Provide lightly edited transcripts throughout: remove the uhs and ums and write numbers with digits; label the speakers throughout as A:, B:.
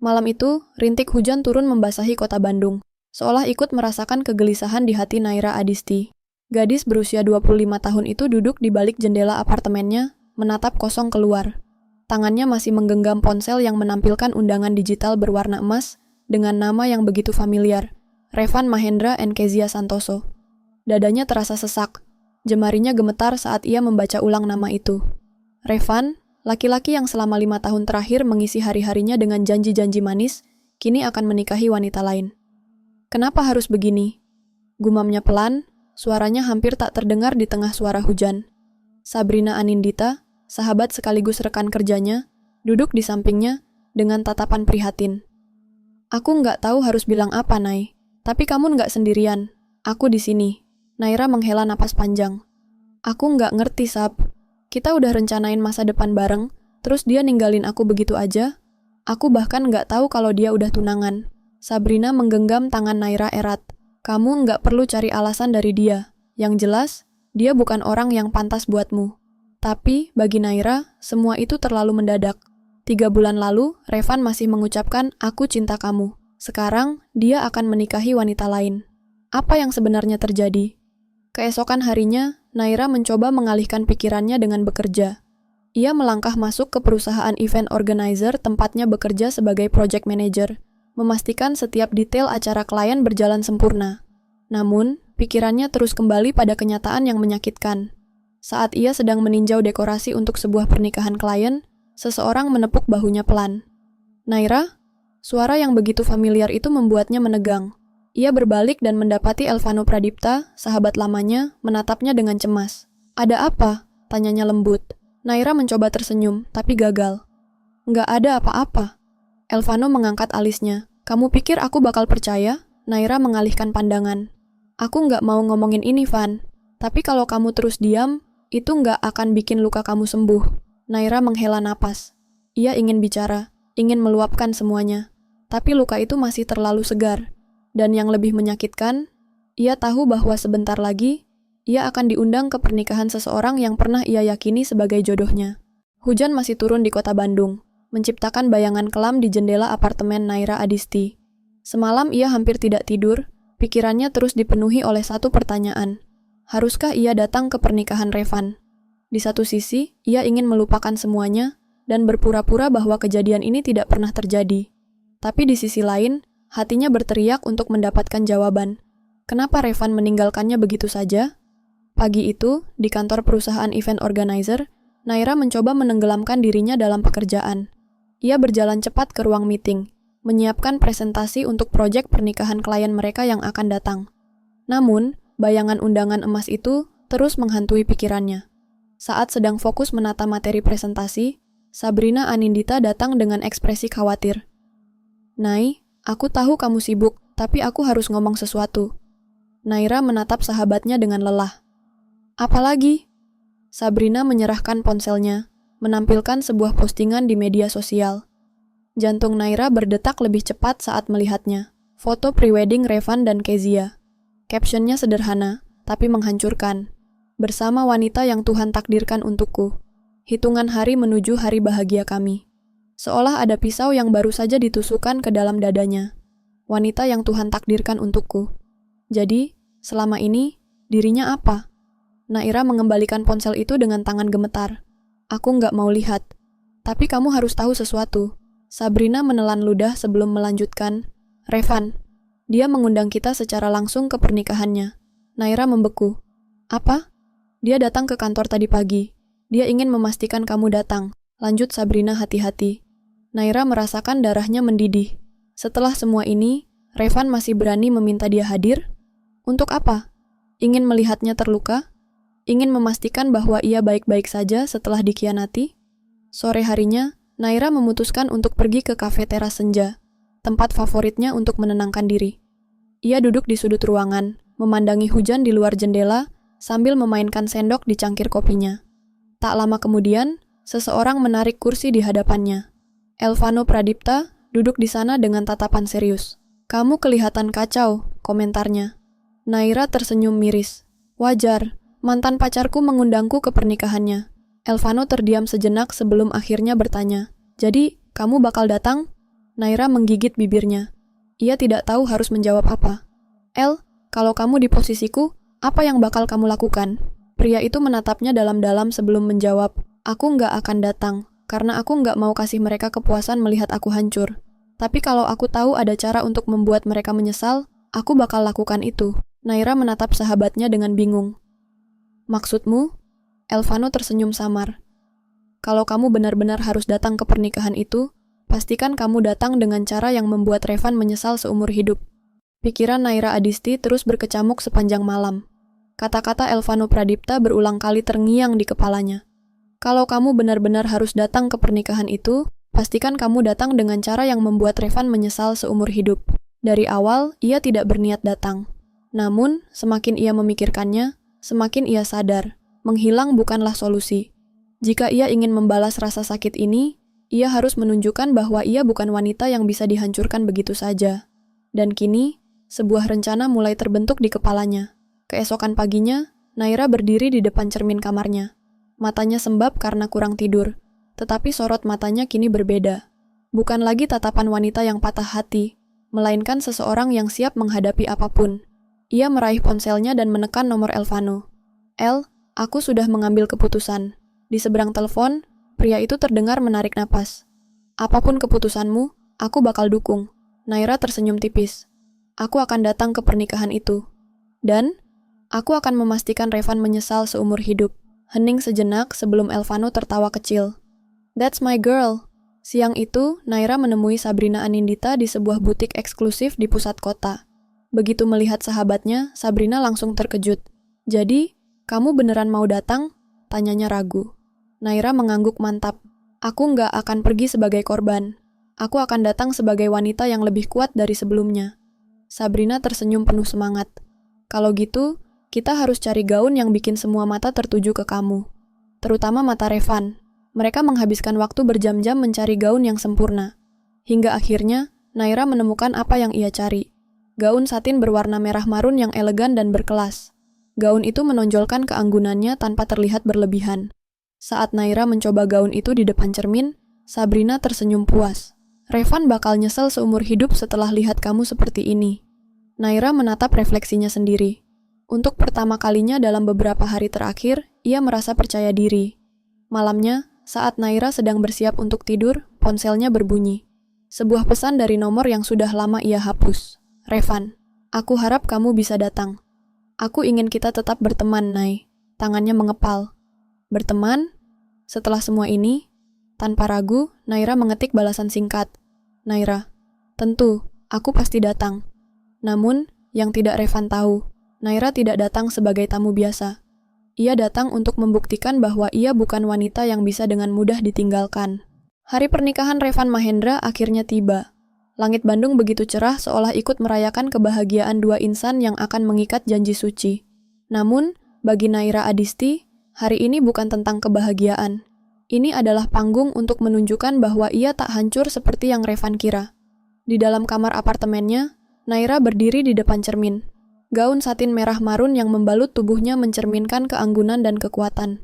A: Malam itu, rintik hujan turun membasahi kota Bandung, seolah ikut merasakan kegelisahan di hati Naira Adisti. Gadis berusia 25 tahun itu duduk di balik jendela apartemennya, menatap kosong keluar. Tangannya masih menggenggam ponsel yang menampilkan undangan digital berwarna emas dengan nama yang begitu familiar, Revan Mahendra and Kezia Santoso. Dadanya terasa sesak, jemarinya gemetar saat ia membaca ulang nama itu. Revan, laki-laki yang selama 5 tahun terakhir mengisi hari-harinya dengan janji-janji manis, kini akan menikahi wanita lain. Kenapa harus begini? Gumamnya pelan, suaranya hampir tak terdengar di tengah suara hujan. Sabrina Anindita, sahabat sekaligus rekan kerjanya, duduk di sampingnya dengan tatapan prihatin. Aku nggak tahu harus bilang apa, Nay. Tapi kamu nggak sendirian. Aku di sini. Naira menghela napas panjang. Aku nggak ngerti, Sab. Kita udah rencanain masa depan bareng, terus dia ninggalin aku begitu aja. Aku bahkan nggak tahu kalau dia udah tunangan. Sabrina menggenggam tangan Naira erat. Kamu nggak perlu cari alasan dari dia. Yang jelas, dia bukan orang yang pantas buatmu. Tapi, bagi Naira, semua itu terlalu mendadak. 3 bulan lalu, Revan masih mengucapkan, aku cinta kamu. Sekarang, dia akan menikahi wanita lain. Apa yang sebenarnya terjadi? Keesokan harinya, Naira mencoba mengalihkan pikirannya dengan bekerja. Ia melangkah masuk ke perusahaan event organizer tempatnya bekerja sebagai project manager, memastikan setiap detail acara klien berjalan sempurna. Namun, pikirannya terus kembali pada kenyataan yang menyakitkan. Saat ia sedang meninjau dekorasi untuk sebuah pernikahan klien, seseorang menepuk bahunya pelan. Naira? Suara yang begitu familiar itu membuatnya menegang. Ia berbalik dan mendapati Elvano Pradipta, sahabat lamanya, menatapnya dengan cemas. Ada apa? Tanyanya lembut. Naira mencoba tersenyum, tapi gagal. Nggak ada apa-apa. Elvano mengangkat alisnya. Kamu pikir aku bakal percaya? Naira mengalihkan pandangan. Aku nggak mau ngomongin ini, Van. Tapi kalau kamu terus diam, itu nggak akan bikin luka kamu sembuh. Naira menghela napas. Ia ingin bicara, ingin meluapkan semuanya. Tapi luka itu masih terlalu segar. Dan yang lebih menyakitkan, ia tahu bahwa sebentar lagi, ia akan diundang ke pernikahan seseorang yang pernah ia yakini sebagai jodohnya. Hujan masih turun di kota Bandung, menciptakan bayangan kelam di jendela apartemen Naira Adisti. Semalam ia hampir tidak tidur, pikirannya terus dipenuhi oleh satu pertanyaan. Haruskah ia datang ke pernikahan Revan? Di satu sisi, ia ingin melupakan semuanya dan berpura-pura bahwa kejadian ini tidak pernah terjadi. Tapi di sisi lain, hatinya berteriak untuk mendapatkan jawaban. Kenapa Revan meninggalkannya begitu saja? Pagi itu, di kantor perusahaan event organizer, Naira mencoba menenggelamkan dirinya dalam pekerjaan. Ia berjalan cepat ke ruang meeting, menyiapkan presentasi untuk proyek pernikahan klien mereka yang akan datang. Namun, bayangan undangan emas itu terus menghantui pikirannya. Saat sedang fokus menata materi presentasi, Sabrina Anindita datang dengan ekspresi khawatir. Nay, aku tahu kamu sibuk, tapi aku harus ngomong sesuatu. Naira menatap sahabatnya dengan lelah. Apalagi? Sabrina menyerahkan ponselnya, menampilkan sebuah postingan di media sosial. Jantung Naira berdetak lebih cepat saat melihatnya. Foto prewedding Revan dan Kezia. Captionnya sederhana, tapi menghancurkan. Bersama wanita yang Tuhan takdirkan untukku. Hitungan hari menuju hari bahagia kami. Seolah ada pisau yang baru saja ditusukkan ke dalam dadanya. Wanita yang Tuhan takdirkan untukku. Jadi, selama ini, dirinya apa? Naira mengembalikan ponsel itu dengan tangan gemetar. Aku nggak mau lihat. Tapi kamu harus tahu sesuatu. Sabrina menelan ludah sebelum melanjutkan. Revan, dia mengundang kita secara langsung ke pernikahannya. Naira membeku. Apa? Dia datang ke kantor tadi pagi. Dia ingin memastikan kamu datang. Lanjut Sabrina hati-hati. Naira merasakan darahnya mendidih. Setelah semua ini, Revan masih berani meminta dia hadir? Untuk apa? Ingin melihatnya terluka? Ingin memastikan bahwa ia baik-baik saja setelah dikhianati? Sore harinya, Naira memutuskan untuk pergi ke kafe teras senja, tempat favoritnya untuk menenangkan diri. Ia duduk di sudut ruangan, memandangi hujan di luar jendela, sambil memainkan sendok di cangkir kopinya. Tak lama kemudian, seseorang menarik kursi di hadapannya. Elvano Pradipta duduk di sana dengan tatapan serius. Kamu kelihatan kacau, komentarnya. Naira tersenyum miris. Wajar, mantan pacarku mengundangku ke pernikahannya. Elvano terdiam sejenak sebelum akhirnya bertanya. Jadi, kamu bakal datang? Naira menggigit bibirnya. Ia tidak tahu harus menjawab apa. El, kalau kamu di posisiku, apa yang bakal kamu lakukan? Pria itu menatapnya dalam-dalam sebelum menjawab, aku nggak akan datang, karena aku nggak mau kasih mereka kepuasan melihat aku hancur. Tapi kalau aku tahu ada cara untuk membuat mereka menyesal, aku bakal lakukan itu. Naira menatap sahabatnya dengan bingung. Maksudmu? Elvano tersenyum samar. Kalau kamu benar-benar harus datang ke pernikahan itu, pastikan kamu datang dengan cara yang membuat Revan menyesal seumur hidup. Pikiran Naira Adisti terus berkecamuk sepanjang malam. Kata-kata Elvano Pradipta berulang kali terngiang di kepalanya. Kalau kamu benar-benar harus datang ke pernikahan itu, pastikan kamu datang dengan cara yang membuat Revan menyesal seumur hidup. Dari awal, ia tidak berniat datang. Namun, semakin ia memikirkannya, semakin ia sadar, menghilang bukanlah solusi. Jika ia ingin membalas rasa sakit ini, ia harus menunjukkan bahwa ia bukan wanita yang bisa dihancurkan begitu saja. Dan kini, sebuah rencana mulai terbentuk di kepalanya. Keesokan paginya, Naira berdiri di depan cermin kamarnya. Matanya sembab karena kurang tidur, tetapi sorot matanya kini berbeda. Bukan lagi tatapan wanita yang patah hati, melainkan seseorang yang siap menghadapi apapun. Ia meraih ponselnya dan menekan nomor Elvano. El, aku sudah mengambil keputusan. Di seberang telepon, pria itu terdengar menarik napas. Apapun keputusanmu, aku bakal dukung. Naira tersenyum tipis. Aku akan datang ke pernikahan itu. Dan, aku akan memastikan Revan menyesal seumur hidup. Hening sejenak sebelum Elvano tertawa kecil. That's my girl. Siang itu, Naira menemui Sabrina Anindita di sebuah butik eksklusif di pusat kota. Begitu melihat sahabatnya, Sabrina langsung terkejut. Jadi, kamu beneran mau datang? Tanyanya ragu. Naira mengangguk mantap. Aku nggak akan pergi sebagai korban. Aku akan datang sebagai wanita yang lebih kuat dari sebelumnya. Sabrina tersenyum penuh semangat. Kalau gitu, kita harus cari gaun yang bikin semua mata tertuju ke kamu. Terutama mata Revan. Mereka menghabiskan waktu berjam-jam mencari gaun yang sempurna. Hingga akhirnya, Naira menemukan apa yang ia cari. Gaun satin berwarna merah marun yang elegan dan berkelas. Gaun itu menonjolkan keanggunannya tanpa terlihat berlebihan. Saat Naira mencoba gaun itu di depan cermin, Sabrina tersenyum puas. Revan bakal nyesel seumur hidup setelah lihat kamu seperti ini. Naira menatap refleksinya sendiri. Untuk pertama kalinya dalam beberapa hari terakhir, ia merasa percaya diri. Malamnya, saat Naira sedang bersiap untuk tidur, ponselnya berbunyi. Sebuah pesan dari nomor yang sudah lama ia hapus. Revan, aku harap kamu bisa datang. Aku ingin kita tetap berteman, Nay. Tangannya mengepal. Berteman? Setelah semua ini, tanpa ragu, Naira mengetik balasan singkat. Naira, tentu, aku pasti datang. Namun, yang tidak Revan tahu, Naira tidak datang sebagai tamu biasa. Ia datang untuk membuktikan bahwa ia bukan wanita yang bisa dengan mudah ditinggalkan. Hari pernikahan Revan Mahendra akhirnya tiba. Langit Bandung begitu cerah seolah ikut merayakan kebahagiaan dua insan yang akan mengikat janji suci. Namun, bagi Naira Adisti, hari ini bukan tentang kebahagiaan. Ini adalah panggung untuk menunjukkan bahwa ia tak hancur seperti yang Revan kira. Di dalam kamar apartemennya, Naira berdiri di depan cermin. Gaun satin merah marun yang membalut tubuhnya mencerminkan keanggunan dan kekuatan.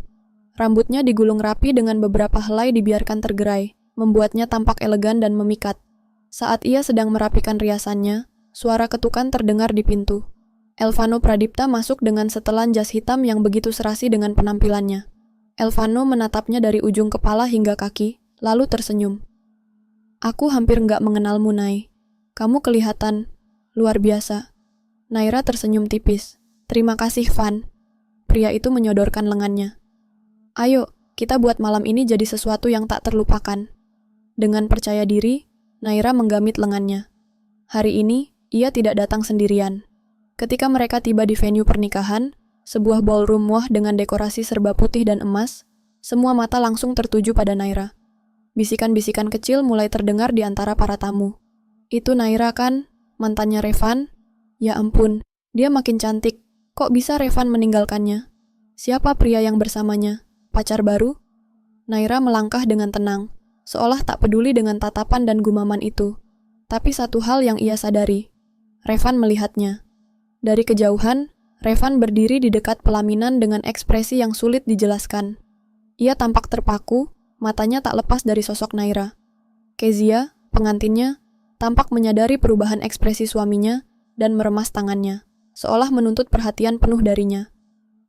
A: Rambutnya digulung rapi dengan beberapa helai dibiarkan tergerai, membuatnya tampak elegan dan memikat. Saat ia sedang merapikan riasannya, suara ketukan terdengar di pintu. Elvano Pradipta masuk dengan setelan jas hitam yang begitu serasi dengan penampilannya. Elvano menatapnya dari ujung kepala hingga kaki, lalu tersenyum. Aku hampir nggak mengenalmu, Nay. Kamu kelihatan luar biasa. Naira tersenyum tipis. Terima kasih, Van. Pria itu menyodorkan lengannya. Ayo, kita buat malam ini jadi sesuatu yang tak terlupakan. Dengan percaya diri, Naira menggamit lengannya. Hari ini, ia tidak datang sendirian. Ketika mereka tiba di venue pernikahan, sebuah ballroom mewah dengan dekorasi serba putih dan emas, semua mata langsung tertuju pada Naira. Bisikan-bisikan kecil mulai terdengar di antara para tamu. Itu Naira kan? Mantannya Revan? Ya ampun, dia makin cantik. Kok bisa Revan meninggalkannya? Siapa pria yang bersamanya? Pacar baru? Naira melangkah dengan tenang, seolah tak peduli dengan tatapan dan gumaman itu. Tapi satu hal yang ia sadari, Revan melihatnya. Dari kejauhan, Revan berdiri di dekat pelaminan dengan ekspresi yang sulit dijelaskan. Ia tampak terpaku, matanya tak lepas dari sosok Naira. Kezia, Pengantinnya tampak menyadari perubahan ekspresi suaminya dan meremas tangannya, seolah menuntut perhatian penuh darinya.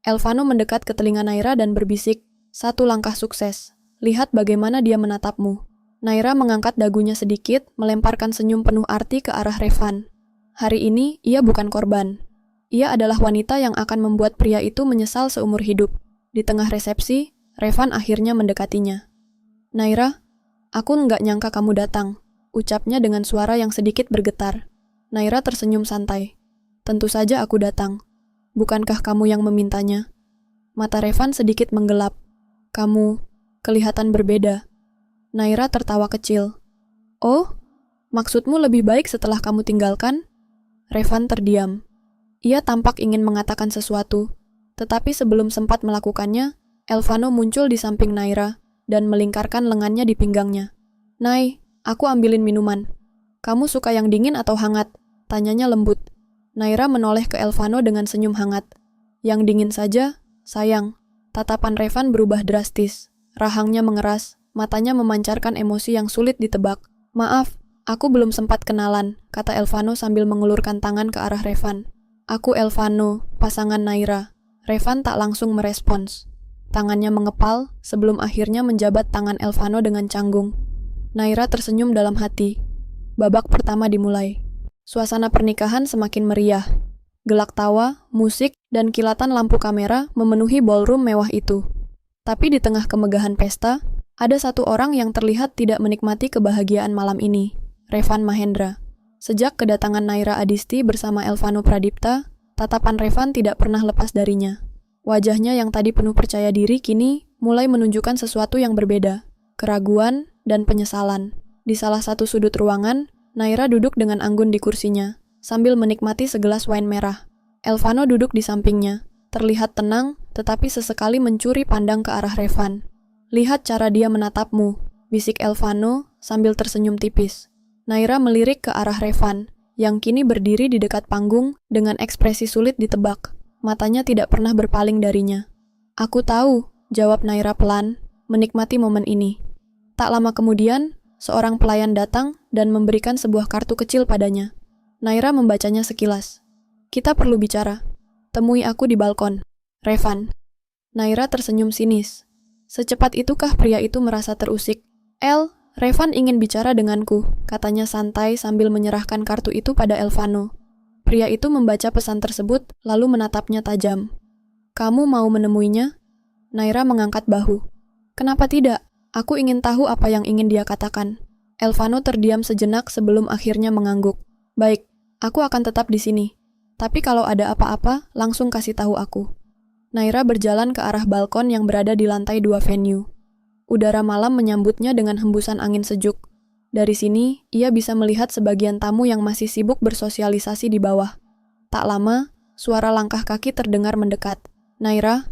A: Elvano mendekat ke telinga Naira dan berbisik, "Satu langkah sukses. Lihat bagaimana dia menatapmu." Naira mengangkat dagunya sedikit, melemparkan senyum penuh arti ke arah Revan. Hari ini, ia bukan korban. Ia adalah wanita yang akan membuat pria itu menyesal seumur hidup. Di tengah resepsi, Revan akhirnya mendekatinya. "Naira, aku nggak nyangka kamu datang," ucapnya dengan suara yang sedikit bergetar. Naira tersenyum santai. "Tentu saja aku datang. Bukankah kamu yang memintanya?" Mata Revan sedikit menggelap. "Kamu kelihatan berbeda." Naira tertawa kecil. "Oh, maksudmu lebih baik setelah kamu tinggalkan?" Revan terdiam. Ia tampak ingin mengatakan sesuatu, tetapi sebelum sempat melakukannya, Elvano muncul di samping Naira dan melingkarkan lengannya di pinggangnya. "Nai, aku ambilin minuman. Kamu suka yang dingin atau hangat?" tanyanya lembut. Naira menoleh ke Elvano dengan senyum hangat. "Yang dingin saja, sayang." Tatapan Revan berubah drastis. Rahangnya mengeras, matanya memancarkan emosi yang sulit ditebak. "Maaf, aku belum sempat kenalan," kata Elvano sambil mengulurkan tangan ke arah Revan. "Aku Elvano, pasangan Naira." Revan tak langsung merespons. Tangannya mengepal sebelum akhirnya menjabat tangan Elvano dengan canggung. Naira tersenyum dalam hati. Babak pertama dimulai. Suasana pernikahan semakin meriah. Gelak tawa, musik, dan kilatan lampu kamera memenuhi ballroom mewah itu. Tapi di tengah kemegahan pesta, ada satu orang yang terlihat tidak menikmati kebahagiaan malam ini, Revan Mahendra. Sejak kedatangan Naira Adisti bersama Elvano Pradipta, tatapan Revan tidak pernah lepas darinya. Wajahnya yang tadi penuh percaya diri kini mulai menunjukkan sesuatu yang berbeda, keraguan dan penyesalan. Di salah satu sudut ruangan, Naira duduk dengan anggun di kursinya, sambil menikmati segelas wine merah. Elvano duduk di sampingnya, terlihat tenang, tetapi sesekali mencuri pandang ke arah Revan. "Lihat cara dia menatapmu," bisik Elvano sambil tersenyum tipis. Naira melirik ke arah Revan, yang kini berdiri di dekat panggung dengan ekspresi sulit ditebak. Matanya tidak pernah berpaling darinya. "Aku tahu," jawab Naira pelan, menikmati momen ini. Tak lama kemudian, seorang pelayan datang dan memberikan sebuah kartu kecil padanya. Naira membacanya sekilas. "Kita perlu bicara. Temui aku di balkon. Revan." Naira tersenyum sinis. Secepat itukah pria itu merasa terusik? Revan ingin bicara denganku," katanya santai sambil menyerahkan kartu itu pada Elvano. Pria itu membaca pesan tersebut, lalu menatapnya tajam. "Kamu mau menemuinya?" Naira mengangkat bahu. "Kenapa tidak? Aku ingin tahu apa yang ingin dia katakan." Elvano terdiam sejenak sebelum akhirnya mengangguk. "Baik, aku akan tetap di sini. Tapi kalau ada apa-apa, langsung kasih tahu aku." Naira berjalan ke arah balkon yang berada di lantai 2 venue. Udara malam menyambutnya dengan hembusan angin sejuk. Dari sini, ia bisa melihat sebagian tamu yang masih sibuk bersosialisasi di bawah. Tak lama, suara langkah kaki terdengar mendekat. "Naira?"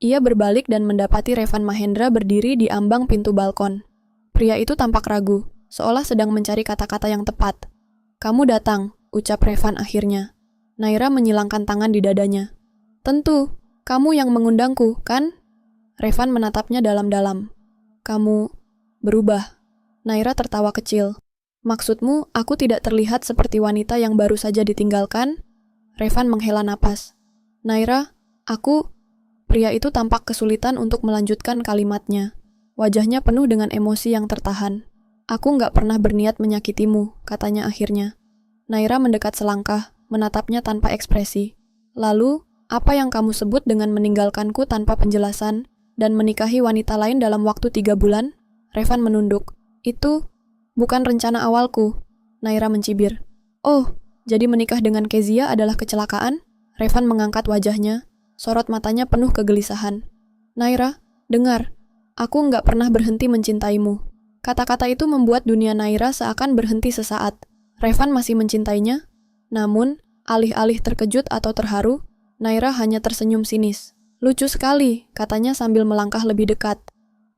A: Ia berbalik dan mendapati Revan Mahendra berdiri di ambang pintu balkon. Pria itu tampak ragu, seolah sedang mencari kata-kata yang tepat. "Kamu datang," ucap Revan akhirnya. Naira menyilangkan tangan di dadanya. "Tentu, kamu yang mengundangku, kan?" Revan menatapnya dalam-dalam. "Kamu berubah." Naira tertawa kecil. "Maksudmu, aku tidak terlihat seperti wanita yang baru saja ditinggalkan?" Revan menghela napas. "Naira, aku..." Pria itu tampak kesulitan untuk melanjutkan kalimatnya. Wajahnya penuh dengan emosi yang tertahan. "Aku nggak pernah berniat menyakitimu," katanya akhirnya. Naira mendekat selangkah, menatapnya tanpa ekspresi. "Lalu, apa yang kamu sebut dengan meninggalkanku tanpa penjelasan dan menikahi wanita lain dalam waktu 3 bulan? Revan menunduk. "Itu bukan rencana awalku." Naira mencibir. "Oh, jadi menikah dengan Kezia adalah kecelakaan?" Revan mengangkat wajahnya. Sorot matanya penuh kegelisahan. "Naira, dengar. Aku nggak pernah berhenti mencintaimu." Kata-kata itu membuat dunia Naira seakan berhenti sesaat. Revan masih mencintainya? Namun, alih-alih terkejut atau terharu, Naira hanya tersenyum sinis. "Lucu sekali," katanya sambil melangkah lebih dekat.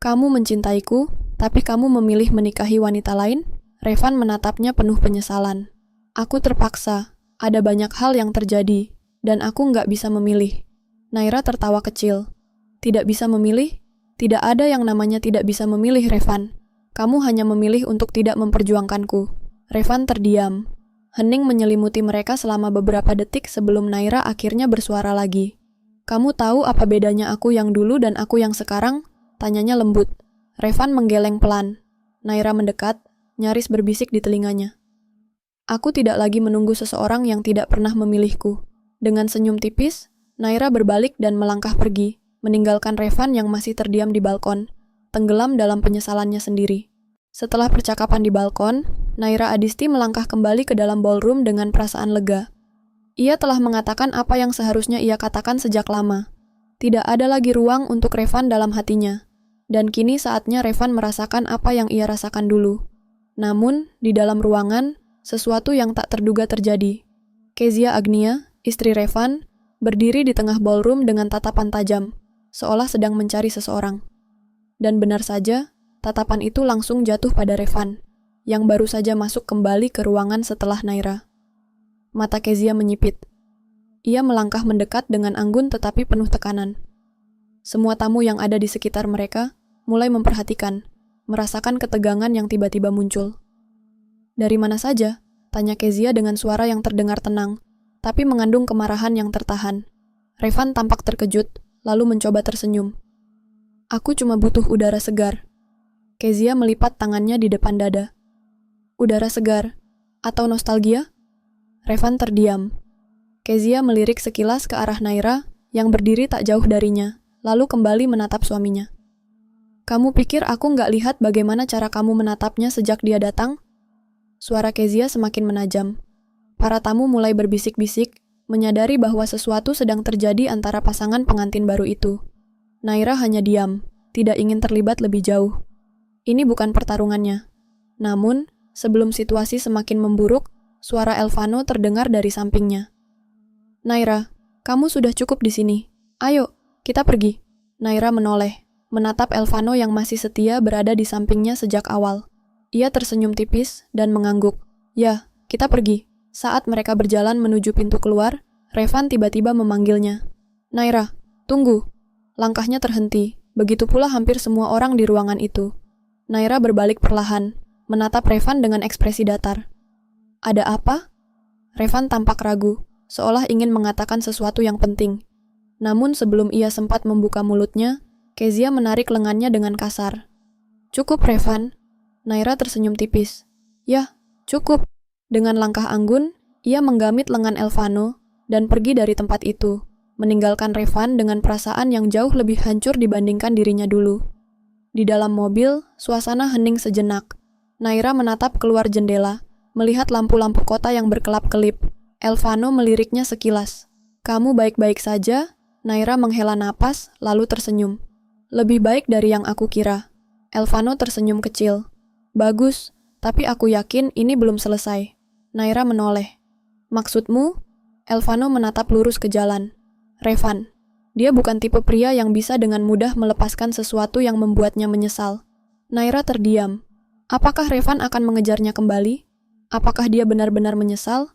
A: "Kamu mencintaiku, tapi kamu memilih menikahi wanita lain?" Revan menatapnya penuh penyesalan. "Aku terpaksa. Ada banyak hal yang terjadi, dan aku nggak bisa memilih." Naira tertawa kecil. "Tidak bisa memilih? Tidak ada yang namanya tidak bisa memilih, Revan." Kamu hanya memilih untuk tidak memperjuangkanku. Revan terdiam. Hening menyelimuti mereka selama beberapa detik sebelum Naira akhirnya bersuara lagi. Kamu tahu apa bedanya aku yang dulu dan aku yang sekarang? Tanyanya lembut. Revan menggeleng pelan. Naira mendekat, nyaris berbisik di telinganya. Aku tidak lagi menunggu seseorang yang tidak pernah memilihku. Dengan senyum tipis, Naira berbalik dan melangkah pergi, meninggalkan Revan yang masih terdiam di balkon, tenggelam dalam penyesalannya sendiri. Setelah percakapan di balkon, Naira Adisti melangkah kembali ke dalam ballroom dengan perasaan lega. Ia telah mengatakan apa yang seharusnya ia katakan sejak lama. Tidak ada lagi ruang untuk Revan dalam hatinya. Dan kini saatnya Revan merasakan apa yang ia rasakan dulu. Namun, di dalam ruangan, sesuatu yang tak terduga terjadi. Kezia Agnia, istri Revan, berdiri di tengah ballroom dengan tatapan tajam, seolah sedang mencari seseorang. Dan benar saja, tatapan itu langsung jatuh pada Revan, yang baru saja masuk kembali ke ruangan setelah Naira. Mata Kezia menyipit. Ia melangkah mendekat dengan anggun tetapi penuh tekanan. Semua tamu yang ada di sekitar mereka mulai memperhatikan, merasakan ketegangan yang tiba-tiba muncul. Dari mana saja? Tanya Kezia dengan suara yang terdengar tenang, tapi mengandung kemarahan yang tertahan. Revan tampak terkejut, lalu mencoba tersenyum. Aku cuma butuh udara segar. Kezia melipat tangannya di depan dada. Udara segar? Atau nostalgia? Revan terdiam. Kezia melirik sekilas ke arah Naira yang berdiri tak jauh darinya, lalu kembali menatap suaminya. Kamu pikir aku nggak lihat bagaimana cara kamu menatapnya sejak dia datang? Suara Kezia semakin menajam. Para tamu mulai berbisik-bisik, menyadari bahwa sesuatu sedang terjadi antara pasangan pengantin baru itu. Naira hanya diam, tidak ingin terlibat lebih jauh. Ini bukan pertarungannya. Namun, sebelum situasi semakin memburuk, suara Elvano terdengar dari sampingnya. Naira, kamu sudah cukup di sini. Ayo, kita pergi. Naira menoleh, menatap Elvano yang masih setia berada di sampingnya sejak awal. Ia tersenyum tipis dan mengangguk. Ya, kita pergi. Saat mereka berjalan menuju pintu keluar, Revan tiba-tiba memanggilnya. Naira, tunggu. Langkahnya terhenti, begitu pula hampir semua orang di ruangan itu. Naira berbalik perlahan, menatap Revan dengan ekspresi datar. Ada apa? Revan tampak ragu, seolah ingin mengatakan sesuatu yang penting. Namun sebelum ia sempat membuka mulutnya, Kezia menarik lengannya dengan kasar. Cukup, Revan. Naira tersenyum tipis. Ya, cukup. Dengan langkah anggun, ia menggamit lengan Elvano dan pergi dari tempat itu, meninggalkan Revan dengan perasaan yang jauh lebih hancur dibandingkan dirinya dulu. Di dalam mobil, suasana hening sejenak. Naira menatap keluar jendela, melihat lampu-lampu kota yang berkelap-kelip. Elvano meliriknya sekilas. Kamu baik-baik saja? Naira menghela napas, lalu tersenyum. Lebih baik dari yang aku kira. Elvano tersenyum kecil. Bagus, tapi aku yakin ini belum selesai. Naira menoleh. Maksudmu? Elvano menatap lurus ke jalan. Revan. Dia bukan tipe pria yang bisa dengan mudah melepaskan sesuatu yang membuatnya menyesal. Naira terdiam. Apakah Revan akan mengejarnya kembali? Apakah dia benar-benar menyesal?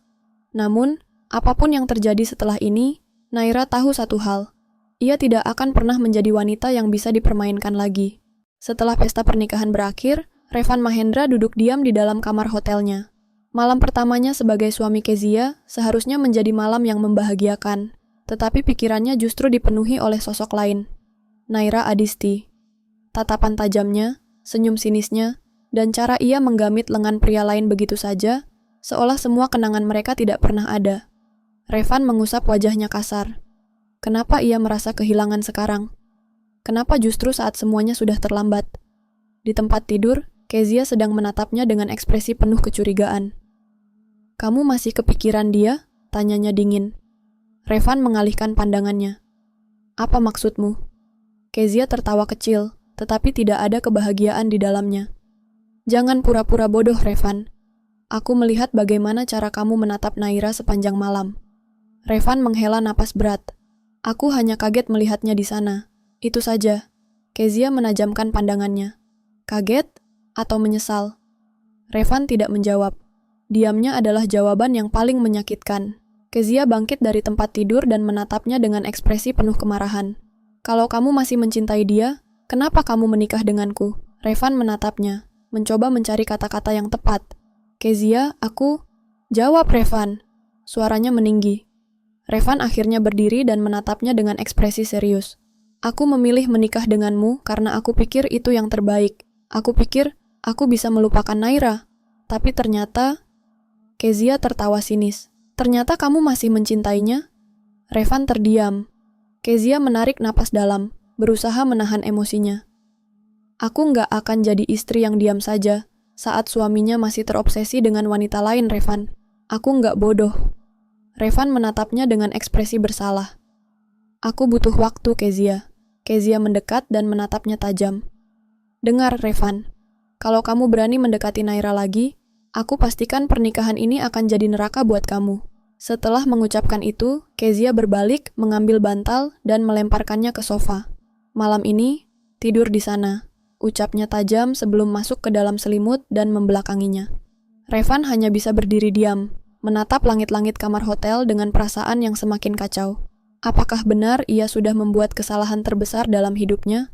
A: Namun, apapun yang terjadi setelah ini, Naira tahu satu hal. Ia tidak akan pernah menjadi wanita yang bisa dipermainkan lagi. Setelah pesta pernikahan berakhir, Revan Mahendra duduk diam di dalam kamar hotelnya. Malam pertamanya sebagai suami Kezia seharusnya menjadi malam yang membahagiakan. Tetapi pikirannya justru dipenuhi oleh sosok lain. Naira Adisti. Tatapan tajamnya, senyum sinisnya, dan cara ia menggamit lengan pria lain begitu saja, seolah semua kenangan mereka tidak pernah ada. Revan mengusap wajahnya kasar. Kenapa ia merasa kehilangan sekarang? Kenapa justru saat semuanya sudah terlambat? Di tempat tidur, Kezia sedang menatapnya dengan ekspresi penuh kecurigaan. Kamu masih kepikiran dia? Tanyanya dingin. Revan mengalihkan pandangannya. Apa maksudmu? Kezia tertawa kecil, tetapi tidak ada kebahagiaan di dalamnya. Jangan pura-pura bodoh, Revan. Aku melihat bagaimana cara kamu menatap Naira sepanjang malam. Revan menghela napas berat. Aku hanya kaget melihatnya di sana. Itu saja. Kezia menajamkan pandangannya. Kaget atau menyesal? Revan tidak menjawab. Diamnya adalah jawaban yang paling menyakitkan. Kezia bangkit dari tempat tidur dan menatapnya dengan ekspresi penuh kemarahan. Kalau kamu masih mencintai dia, kenapa kamu menikah denganku? Revan menatapnya, mencoba mencari kata-kata yang tepat. Kezia, aku... Jawab, Revan. Suaranya meninggi. Revan akhirnya berdiri dan menatapnya dengan ekspresi serius. Aku memilih menikah denganmu karena aku pikir itu yang terbaik. Aku pikir aku bisa melupakan Naira. Tapi ternyata... Kezia tertawa sinis. Ternyata kamu masih mencintainya? Revan terdiam. Kezia menarik napas dalam, berusaha menahan emosinya. Aku nggak akan jadi istri yang diam saja saat suaminya masih terobsesi dengan wanita lain, Revan. Aku nggak bodoh. Revan menatapnya dengan ekspresi bersalah. Aku butuh waktu, Kezia. Kezia mendekat dan menatapnya tajam. Dengar, Revan. Kalau kamu berani mendekati Naira lagi, aku pastikan pernikahan ini akan jadi neraka buat kamu. Setelah mengucapkan itu, Kezia berbalik, mengambil bantal, dan melemparkannya ke sofa. Malam ini, tidur di sana. Ucapnya tajam sebelum masuk ke dalam selimut dan membelakanginya. Revan hanya bisa berdiri diam, menatap langit-langit kamar hotel dengan perasaan yang semakin kacau. Apakah benar ia sudah membuat kesalahan terbesar dalam hidupnya?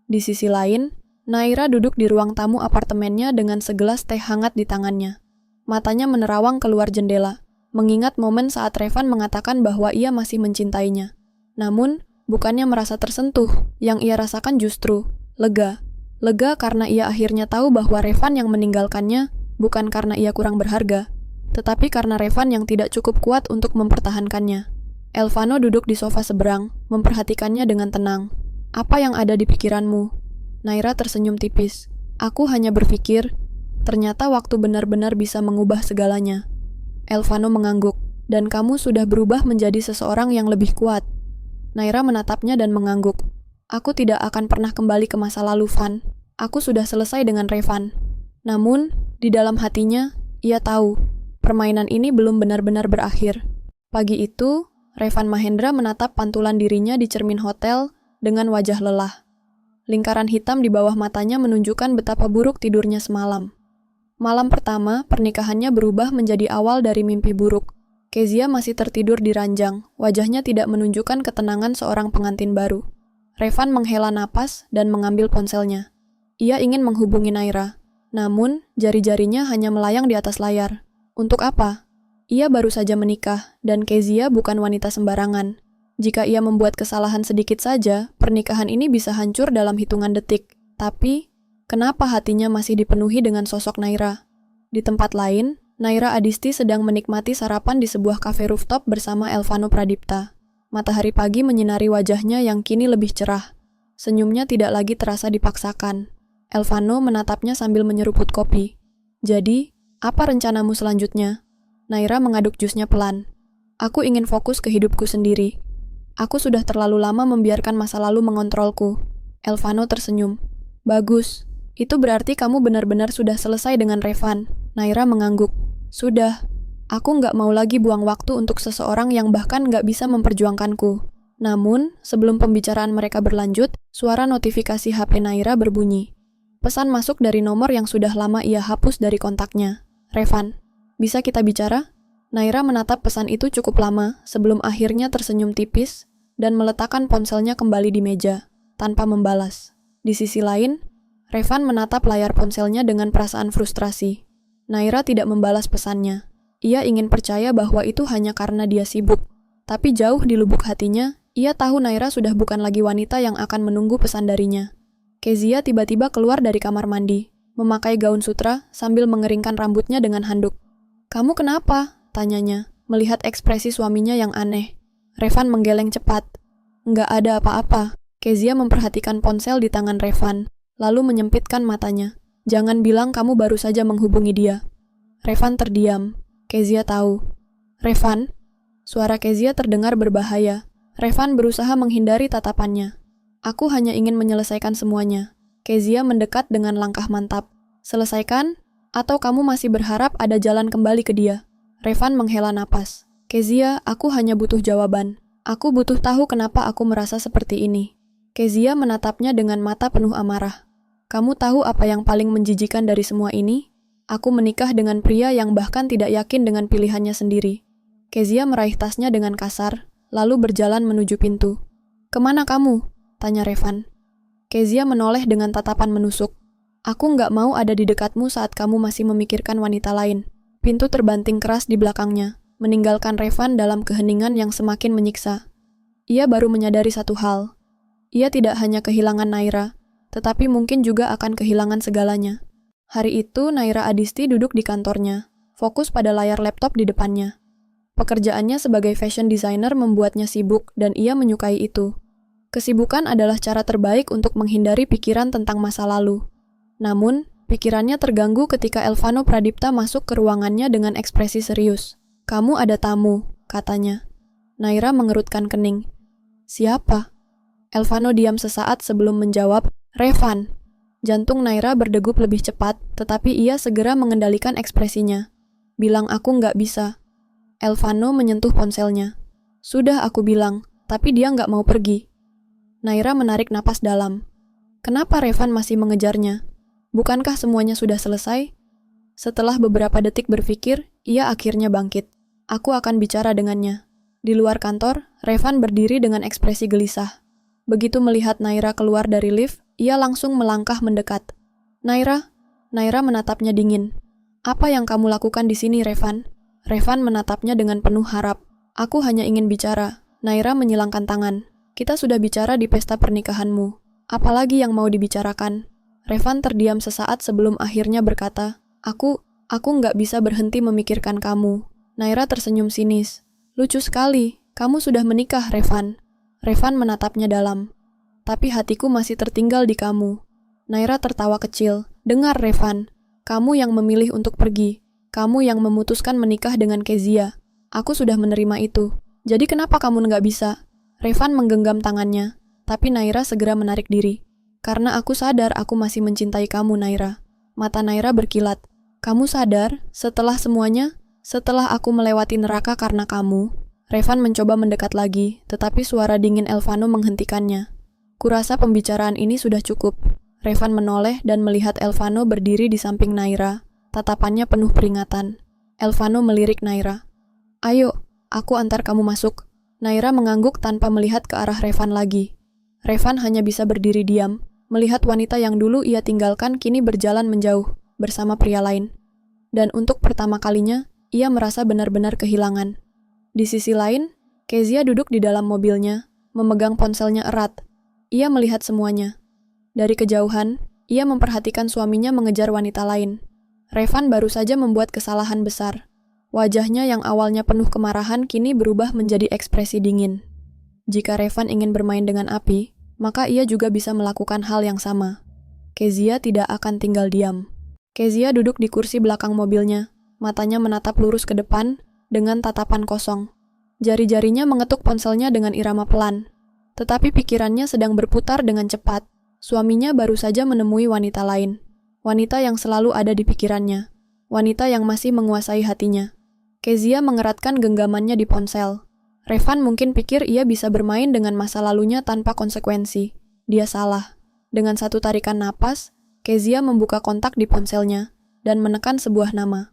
A: Di sisi lain, Naira duduk di ruang tamu apartemennya dengan segelas teh hangat di tangannya. Matanya menerawang keluar jendela, mengingat momen saat Revan mengatakan bahwa ia masih mencintainya. Namun, bukannya merasa tersentuh, yang ia rasakan justru lega. Lega karena ia akhirnya tahu bahwa Revan yang meninggalkannya bukan karena ia kurang berharga, tetapi karena Revan yang tidak cukup kuat untuk mempertahankannya. Elvano duduk di sofa seberang, memperhatikannya dengan tenang. Apa yang ada di pikiranmu? Naira tersenyum tipis. Aku hanya berpikir, ternyata waktu benar-benar bisa mengubah segalanya. Elvano mengangguk, dan kamu sudah berubah menjadi seseorang yang lebih kuat. Naira menatapnya dan mengangguk. Aku tidak akan pernah kembali ke masa lalu, Van. Aku sudah selesai dengan Revan. Namun, di dalam hatinya, ia tahu, permainan ini belum benar-benar berakhir. Pagi itu, Revan Mahendra menatap pantulan dirinya di cermin hotel dengan wajah lelah. Lingkaran hitam di bawah matanya menunjukkan betapa buruk tidurnya semalam. Malam pertama, pernikahannya berubah menjadi awal dari mimpi buruk. Kezia masih tertidur di ranjang, wajahnya tidak menunjukkan ketenangan seorang pengantin baru. Revan menghela napas dan mengambil ponselnya. Ia ingin menghubungi Naira, namun jari-jarinya hanya melayang di atas layar. Untuk apa? Ia baru saja menikah, dan Kezia bukan wanita sembarangan. Jika ia membuat kesalahan sedikit saja, pernikahan ini bisa hancur dalam hitungan detik. Tapi, kenapa hatinya masih dipenuhi dengan sosok Naira? Di tempat lain, Naira Adisti sedang menikmati sarapan di sebuah kafe rooftop bersama Elvano Pradipta. Matahari pagi menyinari wajahnya yang kini lebih cerah. Senyumnya tidak lagi terasa dipaksakan. Elvano menatapnya sambil menyeruput kopi. Jadi, apa rencanamu selanjutnya? Naira mengaduk jusnya pelan. Aku ingin fokus ke hidupku sendiri. Aku sudah terlalu lama membiarkan masa lalu mengontrolku. Elvano tersenyum. Bagus. Itu berarti kamu benar-benar sudah selesai dengan Revan. Naira mengangguk. Sudah. Aku nggak mau lagi buang waktu untuk seseorang yang bahkan nggak bisa memperjuangkanku. Namun, sebelum pembicaraan mereka berlanjut, suara notifikasi HP Naira berbunyi. Pesan masuk dari nomor yang sudah lama ia hapus dari kontaknya. Revan, bisa kita bicara? Naira menatap pesan itu cukup lama sebelum akhirnya tersenyum tipis dan meletakkan ponselnya kembali di meja, tanpa membalas. Di sisi lain, Revan menatap layar ponselnya dengan perasaan frustrasi. Naira tidak membalas pesannya. Ia ingin percaya bahwa itu hanya karena dia sibuk. Tapi jauh di lubuk hatinya, ia tahu Naira sudah bukan lagi wanita yang akan menunggu pesan darinya. Kezia tiba-tiba keluar dari kamar mandi, memakai gaun sutra sambil mengeringkan rambutnya dengan handuk. Kamu kenapa? Tanyanya, melihat ekspresi suaminya yang aneh. Revan menggeleng cepat. Nggak ada apa-apa. Kezia memperhatikan ponsel di tangan Revan, lalu menyempitkan matanya. Jangan bilang kamu baru saja menghubungi dia. Revan terdiam. Kezia tahu. Revan? Suara Kezia terdengar berbahaya. Revan berusaha menghindari tatapannya. Aku hanya ingin menyelesaikan semuanya. Kezia mendekat dengan langkah mantap. Selesaikan? Atau kamu masih berharap ada jalan kembali ke dia? Revan menghela napas. Kezia, aku hanya butuh jawaban. Aku butuh tahu kenapa aku merasa seperti ini. Kezia menatapnya dengan mata penuh amarah. Kamu tahu apa yang paling menjijikan dari semua ini? Aku menikah dengan pria yang bahkan tidak yakin dengan pilihannya sendiri. Kezia meraih tasnya dengan kasar, lalu berjalan menuju pintu. Kemana kamu? Tanya Revan. Kezia menoleh dengan tatapan menusuk. Aku nggak mau ada di dekatmu saat kamu masih memikirkan wanita lain. Pintu terbanting keras di belakangnya, meninggalkan Revan dalam keheningan yang semakin menyiksa. Ia baru menyadari satu hal. Ia tidak hanya kehilangan Naira, tetapi mungkin juga akan kehilangan segalanya. Hari itu, Naira Adisti duduk di kantornya, fokus pada layar laptop di depannya. Pekerjaannya sebagai fashion designer membuatnya sibuk dan ia menyukai itu. Kesibukan adalah cara terbaik untuk menghindari pikiran tentang masa lalu. Namun, pikirannya terganggu ketika Elvano Pradipta masuk ke ruangannya dengan ekspresi serius. "Kamu ada tamu," katanya. Naira mengerutkan kening. "Siapa?" Elvano diam sesaat sebelum menjawab, "Revan." Jantung Naira berdegup lebih cepat, tetapi ia segera mengendalikan ekspresinya. "Bilang aku nggak bisa." Elvano menyentuh ponselnya. "Sudah aku bilang, tapi dia nggak mau pergi." Naira menarik napas dalam. Kenapa Revan masih mengejarnya? Bukankah semuanya sudah selesai? Setelah beberapa detik berpikir, ia akhirnya bangkit. "Aku akan bicara dengannya." Di luar kantor, Revan berdiri dengan ekspresi gelisah. Begitu melihat Naira keluar dari lift, ia langsung melangkah mendekat. "Naira?" Naira menatapnya dingin. "Apa yang kamu lakukan di sini, Revan?" Revan menatapnya dengan penuh harap. "Aku hanya ingin bicara." Naira menyilangkan tangan. "Kita sudah bicara di pesta pernikahanmu. Apalagi yang mau dibicarakan?" Revan terdiam sesaat sebelum akhirnya berkata, Aku nggak bisa berhenti memikirkan kamu." Naira tersenyum sinis. "Lucu sekali, kamu sudah menikah, Revan." Revan menatapnya dalam. "Tapi hatiku masih tertinggal di kamu." Naira tertawa kecil. "Dengar, Revan, kamu yang memilih untuk pergi. Kamu yang memutuskan menikah dengan Kezia. Aku sudah menerima itu. Jadi kenapa kamu nggak bisa?" Revan menggenggam tangannya, tapi Naira segera menarik diri. "Karena aku sadar aku masih mencintai kamu, Naira." Mata Naira berkilat. "Kamu sadar, setelah semuanya, setelah aku melewati neraka karena kamu?" Revan mencoba mendekat lagi, tetapi suara dingin Elvano menghentikannya. "Kurasa pembicaraan ini sudah cukup." Revan menoleh dan melihat Elvano berdiri di samping Naira. Tatapannya penuh peringatan. Elvano melirik Naira. "Ayo, aku antar kamu masuk." Naira mengangguk tanpa melihat ke arah Revan lagi. Revan hanya bisa berdiri diam, melihat wanita yang dulu ia tinggalkan kini berjalan menjauh, bersama pria lain. Dan untuk pertama kalinya, ia merasa benar-benar kehilangan. Di sisi lain, Kezia duduk di dalam mobilnya, memegang ponselnya erat. Ia melihat semuanya. Dari kejauhan, ia memperhatikan suaminya mengejar wanita lain. Revan baru saja membuat kesalahan besar. Wajahnya yang awalnya penuh kemarahan kini berubah menjadi ekspresi dingin. Jika Revan ingin bermain dengan api, maka ia juga bisa melakukan hal yang sama. Kezia tidak akan tinggal diam. Kezia duduk di kursi belakang mobilnya, matanya menatap lurus ke depan dengan tatapan kosong. Jari-jarinya mengetuk ponselnya dengan irama pelan. Tetapi pikirannya sedang berputar dengan cepat. Suaminya baru saja menemui wanita lain. Wanita yang selalu ada di pikirannya. Wanita yang masih menguasai hatinya. Kezia mengeratkan genggamannya di ponsel. Revan mungkin pikir ia bisa bermain dengan masa lalunya tanpa konsekuensi. Dia salah. Dengan satu tarikan napas, Kezia membuka kontak di ponselnya dan menekan sebuah nama.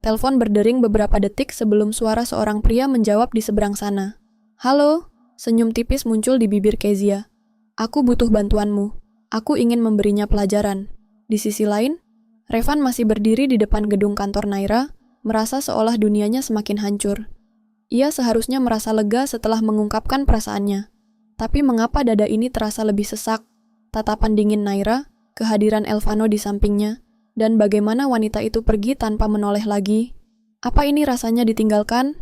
A: Telepon berdering beberapa detik sebelum suara seorang pria menjawab di seberang sana. "Halo," senyum tipis muncul di bibir Kezia. "Aku butuh bantuanmu. Aku ingin memberinya pelajaran." Di sisi lain, Revan masih berdiri di depan gedung kantor Naira, merasa seolah dunianya semakin hancur. Ia seharusnya merasa lega setelah mengungkapkan perasaannya. Tapi mengapa dada ini terasa lebih sesak? Tatapan dingin Naira, kehadiran Elvano di sampingnya, dan bagaimana wanita itu pergi tanpa menoleh lagi. Apa ini rasanya ditinggalkan?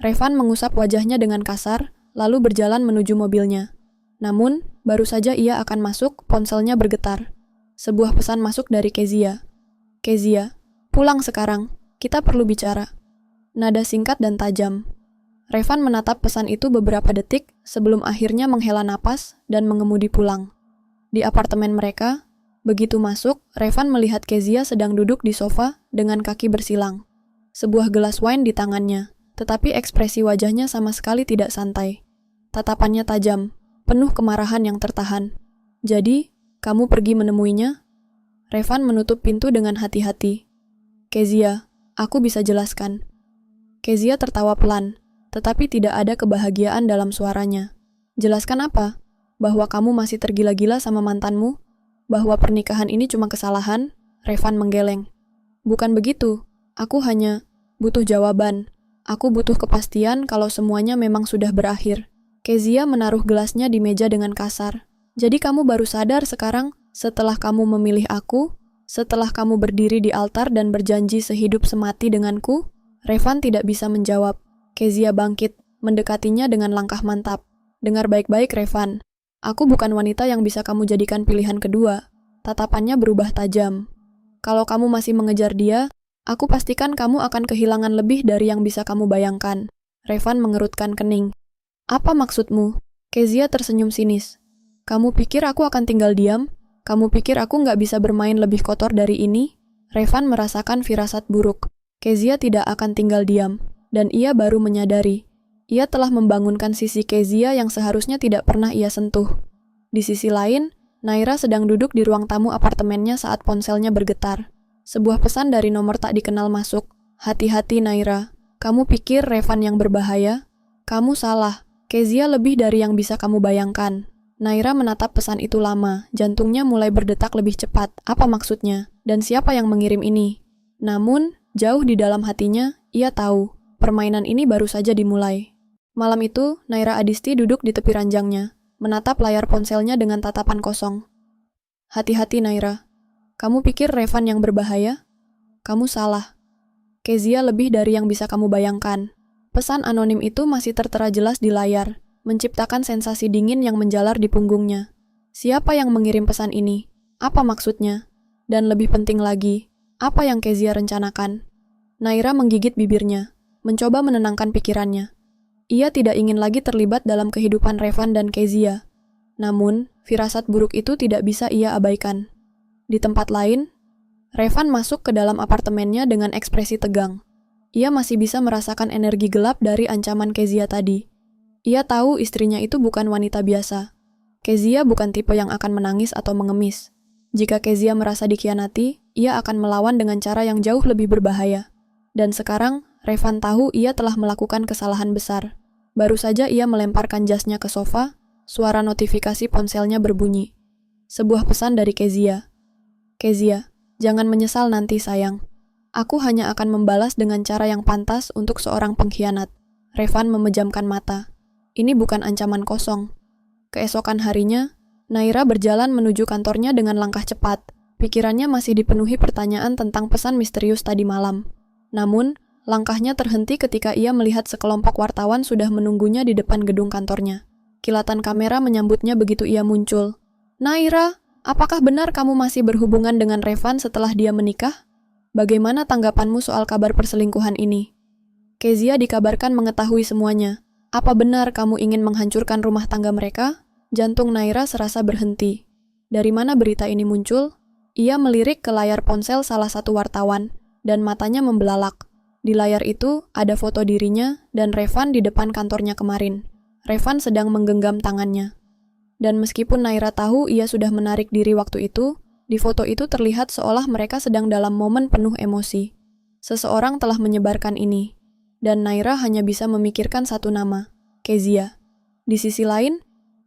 A: Revan mengusap wajahnya dengan kasar, lalu berjalan menuju mobilnya. Namun, baru saja ia akan masuk, ponselnya bergetar. Sebuah pesan masuk dari Kezia. "Kezia, pulang sekarang. Kita perlu bicara." Nada singkat dan tajam. Revan menatap pesan itu beberapa detik sebelum akhirnya menghela napas dan mengemudi pulang. Di apartemen mereka, begitu masuk, Revan melihat Kezia sedang duduk di sofa dengan kaki bersilang. Sebuah gelas wine di tangannya, tetapi ekspresi wajahnya sama sekali tidak santai. Tatapannya tajam, penuh kemarahan yang tertahan. "Jadi, kamu pergi menemuinya?" Revan menutup pintu dengan hati-hati. "Kezia, aku bisa jelaskan." Kezia tertawa pelan, tetapi tidak ada kebahagiaan dalam suaranya. "Jelaskan apa? Bahwa kamu masih tergila-gila sama mantanmu?" bahwa pernikahan ini cuma kesalahan, Revan menggeleng. Bukan begitu, aku hanya butuh jawaban. Aku butuh kepastian kalau semuanya memang sudah berakhir. Kezia menaruh gelasnya di meja dengan kasar. Jadi kamu baru sadar sekarang setelah kamu memilih aku? Setelah kamu berdiri di altar dan berjanji sehidup semati denganku? Revan tidak bisa menjawab. Kezia bangkit, mendekatinya dengan langkah mantap. Dengar baik-baik, Revan. Aku bukan wanita yang bisa kamu jadikan pilihan kedua. Tatapannya berubah tajam. Kalau kamu masih mengejar dia, aku pastikan kamu akan kehilangan lebih dari yang bisa kamu bayangkan. Revan mengerutkan kening. Apa maksudmu? Kezia tersenyum sinis. Kamu pikir aku akan tinggal diam? Kamu pikir aku nggak bisa bermain lebih kotor dari ini? Revan merasakan firasat buruk. Kezia tidak akan tinggal diam, dan ia baru menyadari. Ia telah membangunkan sisi Kezia yang seharusnya tidak pernah ia sentuh. Di sisi lain, Naira sedang duduk di ruang tamu apartemennya saat ponselnya bergetar. Sebuah pesan dari nomor tak dikenal masuk. Hati-hati Naira, kamu pikir Revan yang berbahaya? Kamu salah, Kezia lebih dari yang bisa kamu bayangkan. Naira menatap pesan itu lama, jantungnya mulai berdetak lebih cepat. Apa maksudnya? Dan siapa yang mengirim ini? Namun, jauh di dalam hatinya, ia tahu, permainan ini baru saja dimulai. Malam itu, Naira Adisti duduk di tepi ranjangnya, menatap layar ponselnya dengan tatapan kosong. Hati-hati Naira, kamu pikir Revan yang berbahaya? Kamu salah. Kezia lebih dari yang bisa kamu bayangkan. Pesan anonim itu masih tertera jelas di layar, menciptakan sensasi dingin yang menjalar di punggungnya. Siapa yang mengirim pesan ini? Apa maksudnya? Dan lebih penting lagi, apa yang Kezia rencanakan? Naira menggigit bibirnya, mencoba menenangkan pikirannya. Ia tidak ingin lagi terlibat dalam kehidupan Revan dan Kezia. Namun, firasat buruk itu tidak bisa ia abaikan. Di tempat lain, Revan masuk ke dalam apartemennya dengan ekspresi tegang. Ia masih bisa merasakan energi gelap dari ancaman Kezia tadi. Ia tahu istrinya itu bukan wanita biasa. Kezia bukan tipe yang akan menangis atau mengemis. Jika Kezia merasa dikhianati, ia akan melawan dengan cara yang jauh lebih berbahaya. Dan sekarang, Revan tahu ia telah melakukan kesalahan besar. Baru saja ia melemparkan jasnya ke sofa, suara notifikasi ponselnya berbunyi. Sebuah pesan dari Kezia. Kezia, jangan menyesal nanti sayang. Aku hanya akan membalas dengan cara yang pantas untuk seorang pengkhianat. Revan memejamkan mata. Ini bukan ancaman kosong. Keesokan harinya, Naira berjalan menuju kantornya dengan langkah cepat. Pikirannya masih dipenuhi pertanyaan tentang pesan misterius tadi malam. Namun, langkahnya terhenti ketika ia melihat sekelompok wartawan sudah menunggunya di depan gedung kantornya. Kilatan kamera menyambutnya begitu ia muncul. Naira, apakah benar kamu masih berhubungan dengan Revan setelah dia menikah? Bagaimana tanggapanmu soal kabar perselingkuhan ini? Kezia dikabarkan mengetahui semuanya. Apa benar kamu ingin menghancurkan rumah tangga mereka? Jantung Naira serasa berhenti. Dari mana berita ini muncul? Ia melirik ke layar ponsel salah satu wartawan, dan matanya membelalak. Di layar itu, ada foto dirinya dan Revan di depan kantornya kemarin. Revan sedang menggenggam tangannya. Dan meskipun Naira tahu ia sudah menarik diri waktu itu, di foto itu terlihat seolah mereka sedang dalam momen penuh emosi. Seseorang telah menyebarkan ini. Dan Naira hanya bisa memikirkan satu nama, Kezia. Di sisi lain,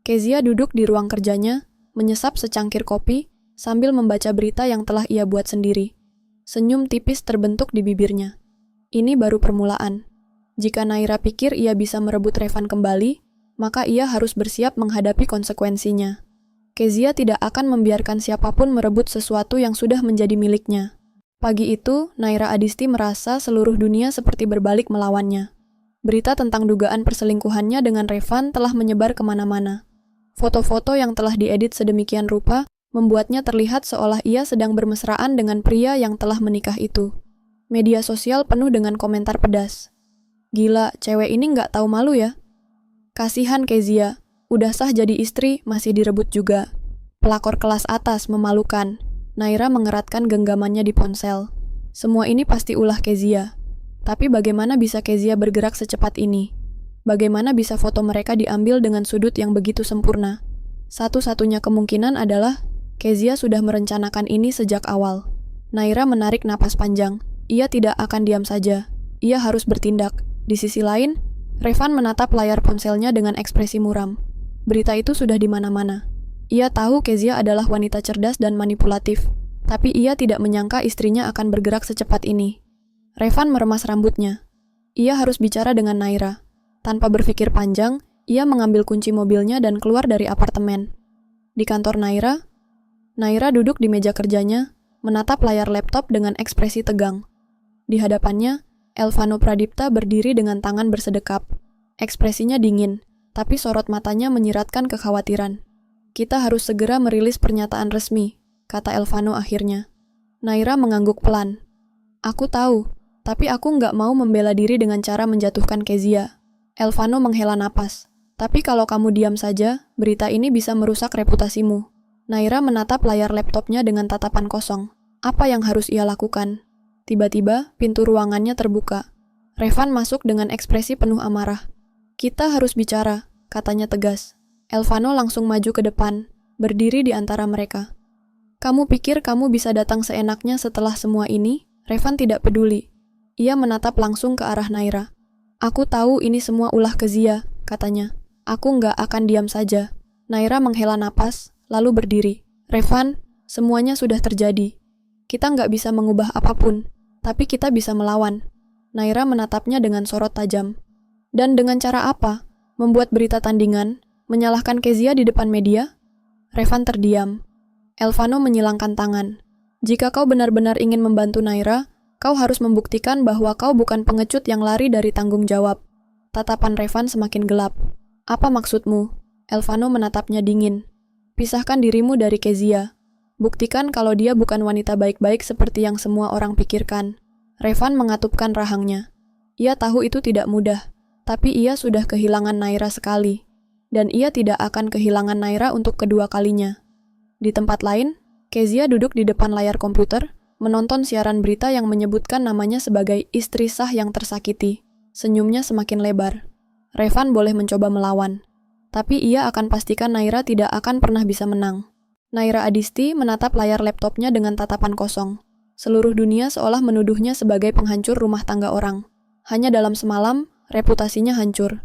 A: Kezia duduk di ruang kerjanya, menyesap secangkir kopi, sambil membaca berita yang telah ia buat sendiri. Senyum tipis terbentuk di bibirnya. Ini baru permulaan. Jika Naira pikir ia bisa merebut Revan kembali, maka ia harus bersiap menghadapi konsekuensinya. Kezia tidak akan membiarkan siapapun merebut sesuatu yang sudah menjadi miliknya. Pagi itu, Naira Adisti merasa seluruh dunia seperti berbalik melawannya. Berita tentang dugaan perselingkuhannya dengan Revan telah menyebar kemana-mana. Foto-foto yang telah diedit sedemikian rupa membuatnya terlihat seolah ia sedang bermesraan dengan pria yang telah menikah itu. Media sosial penuh dengan komentar pedas. Gila, cewek ini nggak tahu malu ya. Kasihan Kezia, udah sah jadi istri, masih direbut juga. Pelakor kelas atas, memalukan. Naira mengeratkan genggamannya di ponsel. Semua ini pasti ulah Kezia. Tapi bagaimana bisa Kezia bergerak secepat ini? Bagaimana bisa foto mereka diambil dengan sudut yang begitu sempurna? Satu-satunya kemungkinan adalah Kezia sudah merencanakan ini sejak awal. Naira menarik napas panjang. Ia tidak akan diam saja. Ia harus bertindak. Di sisi lain, Revan menatap layar ponselnya dengan ekspresi muram. Berita itu sudah di mana-mana. Ia tahu Kezia adalah wanita cerdas dan manipulatif, tapi ia tidak menyangka istrinya akan bergerak secepat ini. Revan meremas rambutnya. Ia harus bicara dengan Naira. Tanpa berpikir panjang, ia mengambil kunci mobilnya dan keluar dari apartemen. Di kantor Naira duduk di meja kerjanya, menatap layar laptop dengan ekspresi tegang. Di hadapannya, Elvano Pradipta berdiri dengan tangan bersedekap. Ekspresinya dingin, tapi sorot matanya menyiratkan kekhawatiran. Kita harus segera merilis pernyataan resmi, kata Elvano akhirnya. Naira mengangguk pelan. Aku tahu, tapi aku nggak mau membela diri dengan cara menjatuhkan Kezia. Elvano menghela napas. Tapi kalau kamu diam saja, berita ini bisa merusak reputasimu. Naira menatap layar laptopnya dengan tatapan kosong. Apa yang harus ia lakukan? Tiba-tiba, pintu ruangannya terbuka. Revan masuk dengan ekspresi penuh amarah. Kita harus bicara, katanya tegas. Elvano langsung maju ke depan, berdiri di antara mereka. Kamu pikir kamu bisa datang seenaknya setelah semua ini? Revan tidak peduli. Ia menatap langsung ke arah Naira. Aku tahu ini semua ulah Kezia, katanya. Aku nggak akan diam saja. Naira menghela napas, lalu berdiri. Revan, semuanya sudah terjadi. Kita nggak bisa mengubah apapun, tapi kita bisa melawan. Naira menatapnya dengan sorot tajam. Dan dengan cara apa? Membuat berita tandingan? Menyalahkan Kezia di depan media? Revan terdiam. Elvano menyilangkan tangan. Jika kau benar-benar ingin membantu Naira, kau harus membuktikan bahwa kau bukan pengecut yang lari dari tanggung jawab. Tatapan Revan semakin gelap. Apa maksudmu? Elvano menatapnya dingin. Pisahkan dirimu dari Kezia. Buktikan kalau dia bukan wanita baik-baik seperti yang semua orang pikirkan. Revan mengatupkan rahangnya. Ia tahu itu tidak mudah, tapi ia sudah kehilangan Naira sekali. Dan ia tidak akan kehilangan Naira untuk kedua kalinya. Di tempat lain, Kezia duduk di depan layar komputer, menonton siaran berita yang menyebutkan namanya sebagai istri sah yang tersakiti. Senyumnya semakin lebar. Revan boleh mencoba melawan, tapi ia akan pastikan Naira tidak akan pernah bisa menang. Naira Adisti menatap layar laptopnya dengan tatapan kosong. Seluruh dunia seolah menuduhnya sebagai penghancur rumah tangga orang. Hanya dalam semalam, reputasinya hancur.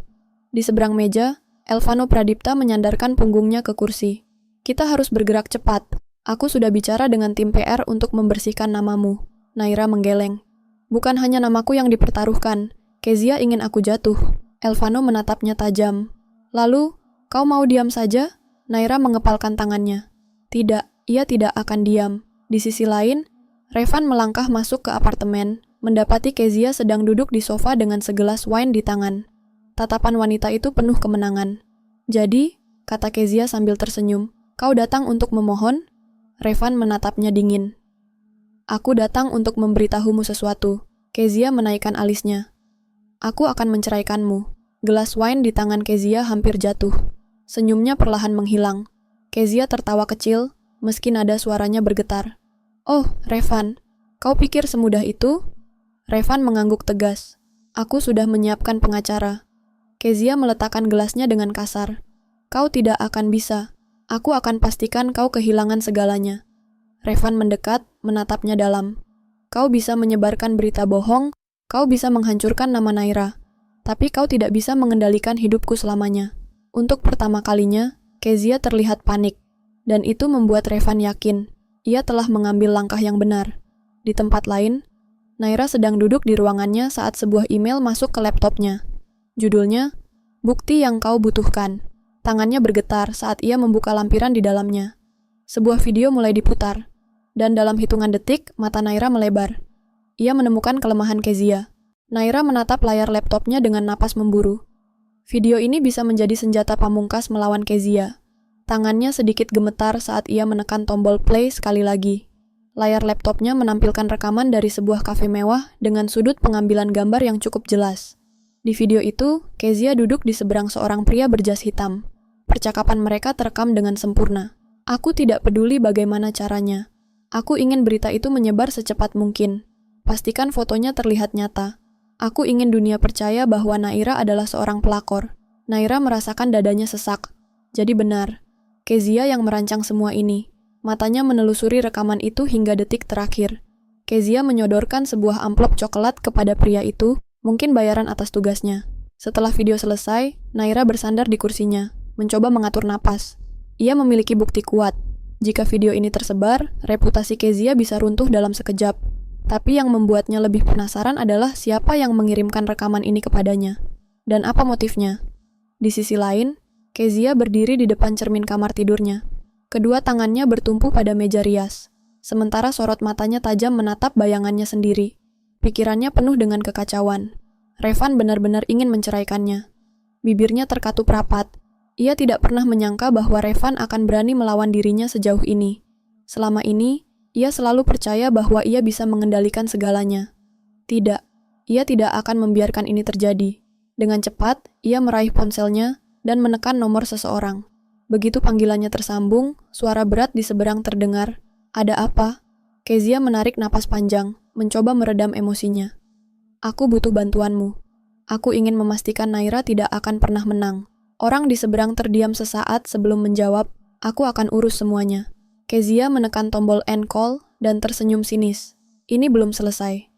A: Di seberang meja, Elvano Pradipta menyandarkan punggungnya ke kursi. Kita harus bergerak cepat. Aku sudah bicara dengan tim PR untuk membersihkan namamu. Naira menggeleng. Bukan hanya namaku yang dipertaruhkan. Kezia ingin aku jatuh. Elvano menatapnya tajam. Lalu, kau mau diam saja? Naira mengepalkan tangannya. Tidak, ia tidak akan diam. Di sisi lain, Revan melangkah masuk ke apartemen, mendapati Kezia sedang duduk di sofa dengan segelas wine di tangan. Tatapan wanita itu penuh kemenangan. Jadi, kata Kezia sambil tersenyum, kau datang untuk memohon? Revan menatapnya dingin. Aku datang untuk memberitahumu sesuatu. Kezia menaikkan alisnya. Aku akan menceraikanmu. Gelas wine di tangan Kezia hampir jatuh. Senyumnya perlahan menghilang. Kezia tertawa kecil, meski nada suaranya bergetar. Oh, Revan, kau pikir semudah itu? Revan mengangguk tegas. Aku sudah menyiapkan pengacara. Kezia meletakkan gelasnya dengan kasar. Kau tidak akan bisa. Aku akan pastikan kau kehilangan segalanya. Revan mendekat, menatapnya dalam. Kau bisa menyebarkan berita bohong, kau bisa menghancurkan nama Naira. Tapi kau tidak bisa mengendalikan hidupku selamanya. Untuk pertama kalinya, Kezia terlihat panik. Dan itu membuat Revan yakin, ia telah mengambil langkah yang benar. Di tempat lain, Naira sedang duduk di ruangannya saat sebuah email masuk ke laptopnya. Judulnya, Bukti yang Kau Butuhkan. Tangannya bergetar saat ia membuka lampiran di dalamnya. Sebuah video mulai diputar, dan dalam hitungan detik, mata Naira melebar. Ia menemukan kelemahan Kezia. Naira menatap layar laptopnya dengan napas memburu. Video ini bisa menjadi senjata pamungkas melawan Kezia. Tangannya sedikit gemetar saat ia menekan tombol play sekali lagi. Layar laptopnya menampilkan rekaman dari sebuah kafe mewah dengan sudut pengambilan gambar yang cukup jelas. Di video itu, Kezia duduk di seberang seorang pria berjas hitam. Percakapan mereka terekam dengan sempurna. Aku tidak peduli bagaimana caranya. Aku ingin berita itu menyebar secepat mungkin. Pastikan fotonya terlihat nyata. Aku ingin dunia percaya bahwa Naira adalah seorang pelakor. Naira merasakan dadanya sesak. Jadi benar, Kezia yang merancang semua ini. Matanya menelusuri rekaman itu hingga detik terakhir. Kezia menyodorkan sebuah amplop coklat kepada pria itu, mungkin bayaran atas tugasnya. Setelah video selesai, Naira bersandar di kursinya, mencoba mengatur napas. Ia memiliki bukti kuat. Jika video ini tersebar, reputasi Kezia bisa runtuh dalam sekejap. Tapi yang membuatnya lebih penasaran adalah siapa yang mengirimkan rekaman ini kepadanya. Dan apa motifnya? Di sisi lain, Kezia berdiri di depan cermin kamar tidurnya. Kedua tangannya bertumpu pada meja rias. Sementara sorot matanya tajam menatap bayangannya sendiri. Pikirannya penuh dengan kekacauan. Revan benar-benar ingin menceraikannya. Bibirnya terkatup rapat. Ia tidak pernah menyangka bahwa Revan akan berani melawan dirinya sejauh ini. Selama ini, ia selalu percaya bahwa ia bisa mengendalikan segalanya. Tidak, ia tidak akan membiarkan ini terjadi. Dengan cepat, ia meraih ponselnya dan menekan nomor seseorang. Begitu panggilannya tersambung, suara berat di seberang terdengar. Ada apa? Kezia menarik napas panjang, mencoba meredam emosinya. Aku butuh bantuanmu. Aku ingin memastikan Naira tidak akan pernah menang. Orang di seberang terdiam sesaat sebelum menjawab, aku akan urus semuanya. Kezia menekan tombol end call dan tersenyum sinis. Ini belum selesai.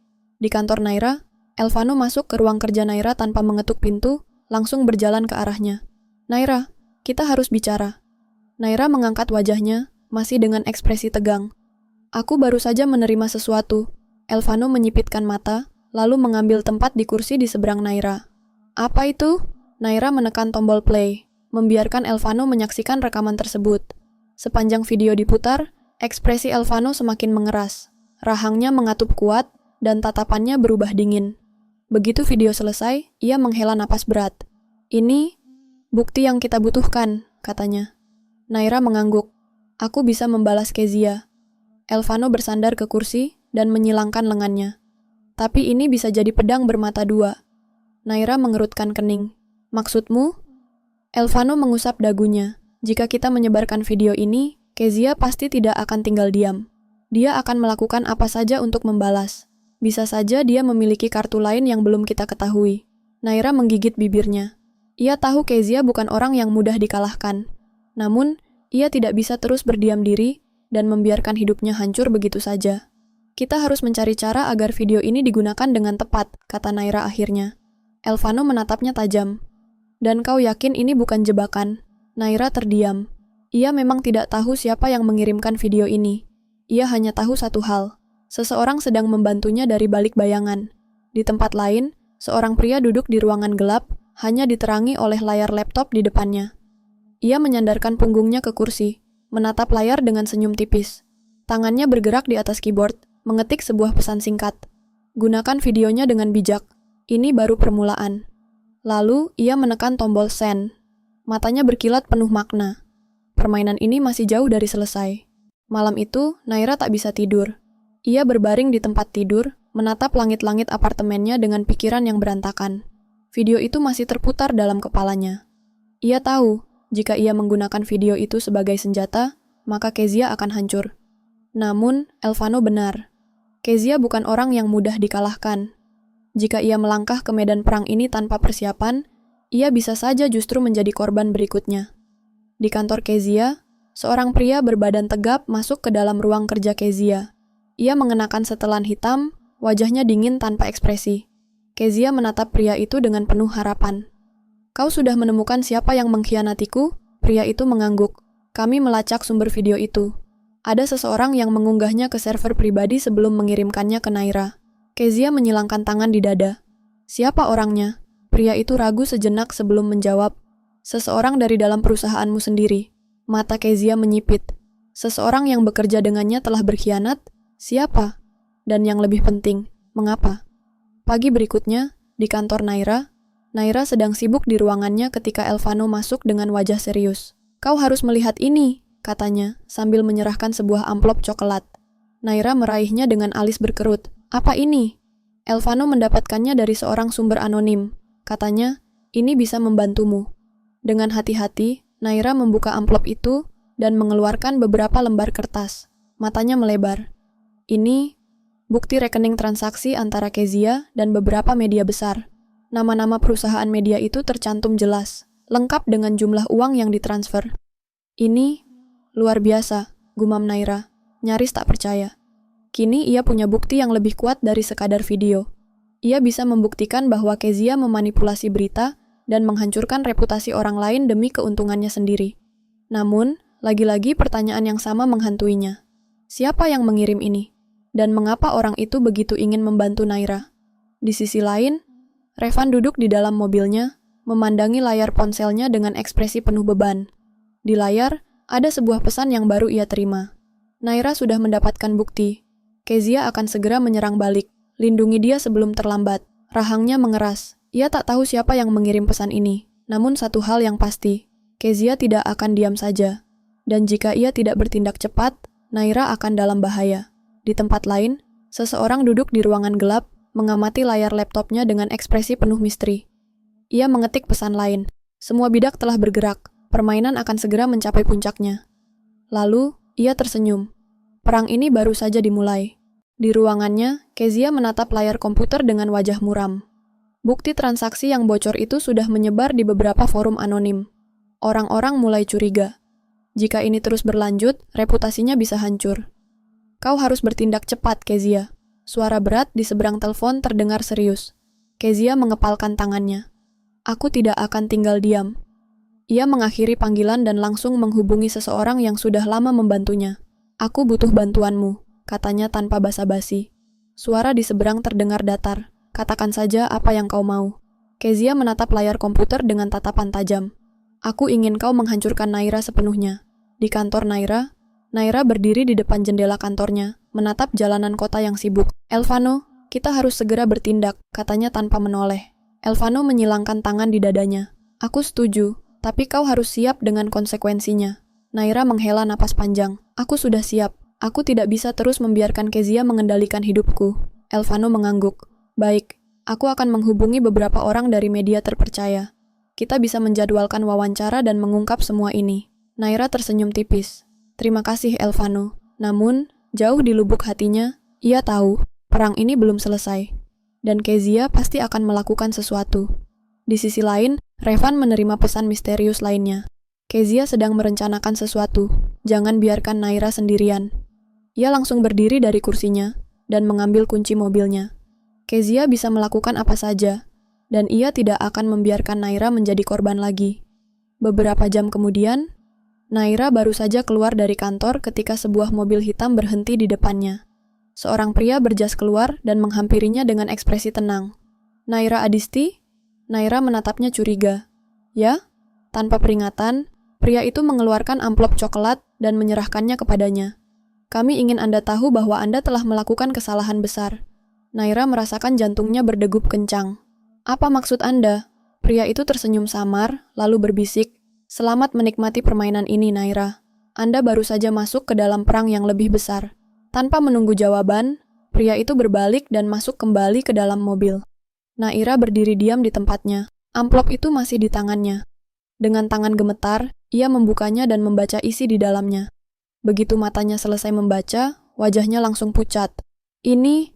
A: Di kantor Naira, Elvano masuk ke ruang kerja Naira tanpa mengetuk pintu, langsung berjalan ke arahnya. Naira, kita harus bicara. Naira mengangkat wajahnya, masih dengan ekspresi tegang. Aku baru saja menerima sesuatu. Elvano menyipitkan mata, lalu mengambil tempat di kursi di seberang Naira. Apa itu? Naira menekan tombol play, membiarkan Elvano menyaksikan rekaman tersebut. Sepanjang video diputar, ekspresi Elvano semakin mengeras. Rahangnya mengatup kuat, dan tatapannya berubah dingin. Begitu video selesai, ia menghela napas berat. Ini, bukti yang kita butuhkan, katanya. Naira mengangguk. Aku bisa membalas Kezia. Elvano bersandar ke kursi, dan menyilangkan lengannya. Tapi ini bisa jadi pedang bermata dua. Naira mengerutkan kening. Maksudmu? Elvano mengusap dagunya. Jika kita menyebarkan video ini, Kezia pasti tidak akan tinggal diam. Dia akan melakukan apa saja untuk membalas. Bisa saja dia memiliki kartu lain yang belum kita ketahui. Naira menggigit bibirnya. Ia tahu Kezia bukan orang yang mudah dikalahkan. Namun, ia tidak bisa terus berdiam diri dan membiarkan hidupnya hancur begitu saja. Kita harus mencari cara agar video ini digunakan dengan tepat, kata Naira akhirnya. Elvano menatapnya tajam. Dan kau yakin ini bukan jebakan? Naira terdiam. Ia memang tidak tahu siapa yang mengirimkan video ini. Ia hanya tahu satu hal. Seseorang sedang membantunya dari balik bayangan. Di tempat lain, seorang pria duduk di ruangan gelap, hanya diterangi oleh layar laptop di depannya. Ia menyandarkan punggungnya ke kursi, menatap layar dengan senyum tipis. Tangannya bergerak di atas keyboard, mengetik sebuah pesan singkat. Gunakan videonya dengan bijak. Ini baru permulaan. Lalu, ia menekan tombol send. Matanya berkilat penuh makna. Permainan ini masih jauh dari selesai. Malam itu, Naira tak bisa tidur. Ia berbaring di tempat tidur, menatap langit-langit apartemennya dengan pikiran yang berantakan. Video itu masih terputar dalam kepalanya. Ia tahu, jika ia menggunakan video itu sebagai senjata, maka Kezia akan hancur. Namun, Elvano benar. Kezia bukan orang yang mudah dikalahkan. Jika ia melangkah ke medan perang ini tanpa persiapan, ia bisa saja justru menjadi korban berikutnya. Di kantor Kezia, seorang pria berbadan tegap masuk ke dalam ruang kerja Kezia. Ia mengenakan setelan hitam, wajahnya dingin tanpa ekspresi. Kezia menatap pria itu dengan penuh harapan. Kau sudah menemukan siapa yang mengkhianatiku? Pria itu mengangguk. Kami melacak sumber video itu. Ada seseorang yang mengunggahnya ke server pribadi sebelum mengirimkannya ke Naira. Kezia menyilangkan tangan di dada. Siapa orangnya? Pria itu ragu sejenak sebelum menjawab. Seseorang dari dalam perusahaanmu sendiri. Mata Kezia menyipit. Seseorang yang bekerja dengannya telah berkhianat? Siapa? Dan yang lebih penting, mengapa? Pagi berikutnya, di kantor Naira, Naira sedang sibuk di ruangannya ketika Elvano masuk dengan wajah serius. Kau harus melihat ini, katanya, sambil menyerahkan sebuah amplop coklat. Naira meraihnya dengan alis berkerut. Apa ini? Elvano mendapatkannya dari seorang sumber anonim. Katanya, ini bisa membantumu. Dengan hati-hati, Naira membuka amplop itu dan mengeluarkan beberapa lembar kertas. Matanya melebar. Ini, bukti rekening transaksi antara Kezia dan beberapa media besar. Nama-nama perusahaan media itu tercantum jelas, lengkap dengan jumlah uang yang ditransfer. Ini, luar biasa, gumam Naira, nyaris tak percaya. Kini ia punya bukti yang lebih kuat dari sekadar video. Ia bisa membuktikan bahwa Kezia memanipulasi berita dan menghancurkan reputasi orang lain demi keuntungannya sendiri. Namun, Lagi-lagi pertanyaan yang sama menghantuinya. Siapa yang mengirim ini? Dan mengapa orang itu begitu ingin membantu Naira? Di sisi lain, Revan duduk di dalam mobilnya, memandangi layar ponselnya dengan ekspresi penuh beban. Di layar, ada sebuah pesan yang baru ia terima. Naira sudah mendapatkan bukti. Kezia akan segera menyerang balik. Lindungi dia sebelum terlambat. Rahangnya mengeras. Ia tak tahu siapa yang mengirim pesan ini. Namun satu hal yang pasti, Kezia tidak akan diam saja. Dan jika ia tidak bertindak cepat, Naira akan dalam bahaya. Di tempat lain, seseorang duduk di ruangan gelap, mengamati layar laptopnya dengan ekspresi penuh misteri. Ia mengetik pesan lain. Semua bidak telah bergerak. Permainan akan segera mencapai puncaknya. Lalu, ia tersenyum. Perang ini baru saja dimulai. Di ruangannya, Kezia menatap layar komputer dengan wajah muram. Bukti transaksi yang bocor itu sudah menyebar di beberapa forum anonim. Orang-orang mulai curiga. Jika ini terus berlanjut, reputasinya bisa hancur. Kau harus bertindak cepat, Kezia. Suara berat di seberang telepon terdengar serius. Kezia mengepalkan tangannya. Aku tidak akan tinggal diam. Ia mengakhiri panggilan dan langsung menghubungi seseorang yang sudah lama membantunya. Aku butuh bantuanmu, katanya tanpa basa-basi. Suara di seberang terdengar datar. Katakan saja apa yang kau mau. Kezia menatap layar komputer dengan tatapan tajam. Aku ingin kau menghancurkan Naira sepenuhnya. Di kantor Naira, Naira berdiri di depan jendela kantornya, menatap jalanan kota yang sibuk. Elvano, kita harus segera bertindak, katanya tanpa menoleh. Elvano menyilangkan tangan di dadanya. Aku setuju, tapi kau harus siap dengan konsekuensinya. Naira menghela napas panjang. Aku sudah siap. Aku tidak bisa terus membiarkan Kezia mengendalikan hidupku. Elvano mengangguk. Baik, aku akan menghubungi beberapa orang dari media terpercaya. Kita bisa menjadwalkan wawancara dan mengungkap semua ini. Naira tersenyum tipis. Terima kasih, Elvano. Namun, jauh di lubuk hatinya, ia tahu perang ini belum selesai. Dan Kezia pasti akan melakukan sesuatu. Di sisi lain, Revan menerima pesan misterius lainnya. Kezia sedang merencanakan sesuatu. Jangan biarkan Naira sendirian. Ia langsung berdiri dari kursinya dan mengambil kunci mobilnya. Kezia bisa melakukan apa saja, dan ia tidak akan membiarkan Naira menjadi korban lagi. Beberapa jam kemudian, Naira baru saja keluar dari kantor ketika sebuah mobil hitam berhenti di depannya. Seorang pria berjas keluar dan menghampirinya dengan ekspresi tenang. Naira Adisti? Naira menatapnya curiga. Ya? Tanpa peringatan, pria itu mengeluarkan amplop coklat dan menyerahkannya kepadanya. Kami ingin Anda tahu bahwa Anda telah melakukan kesalahan besar. Naira merasakan jantungnya berdegup kencang. Apa maksud Anda? Pria itu tersenyum samar, lalu berbisik, selamat menikmati permainan ini, Naira. Anda baru saja masuk ke dalam perang yang lebih besar. Tanpa menunggu jawaban, pria itu berbalik dan masuk kembali ke dalam mobil. Naira berdiri diam di tempatnya. Amplop itu masih di tangannya. Dengan tangan gemetar, ia membukanya dan membaca isi di dalamnya. Begitu matanya selesai membaca, wajahnya langsung pucat. Ini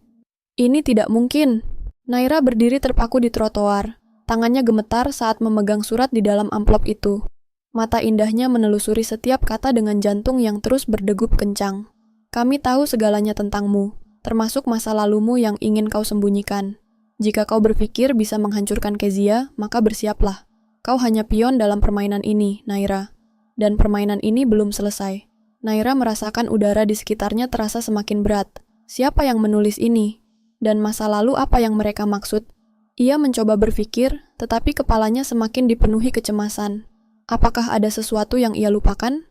A: tidak mungkin. Naira berdiri terpaku di trotoar. Tangannya gemetar saat memegang surat di dalam amplop itu. Mata indahnya menelusuri setiap kata dengan jantung yang terus berdegup kencang. Kami tahu segalanya tentangmu, termasuk masa lalumu yang ingin kau sembunyikan. Jika kau berpikir bisa menghancurkan Kezia, maka bersiaplah. Kau hanya pion dalam permainan ini, Naira. Dan permainan ini belum selesai. Naira merasakan udara di sekitarnya terasa semakin berat. Siapa yang menulis ini? Dan masa lalu apa yang mereka maksud? Ia mencoba berpikir, tetapi kepalanya semakin dipenuhi kecemasan. Apakah ada sesuatu yang ia lupakan?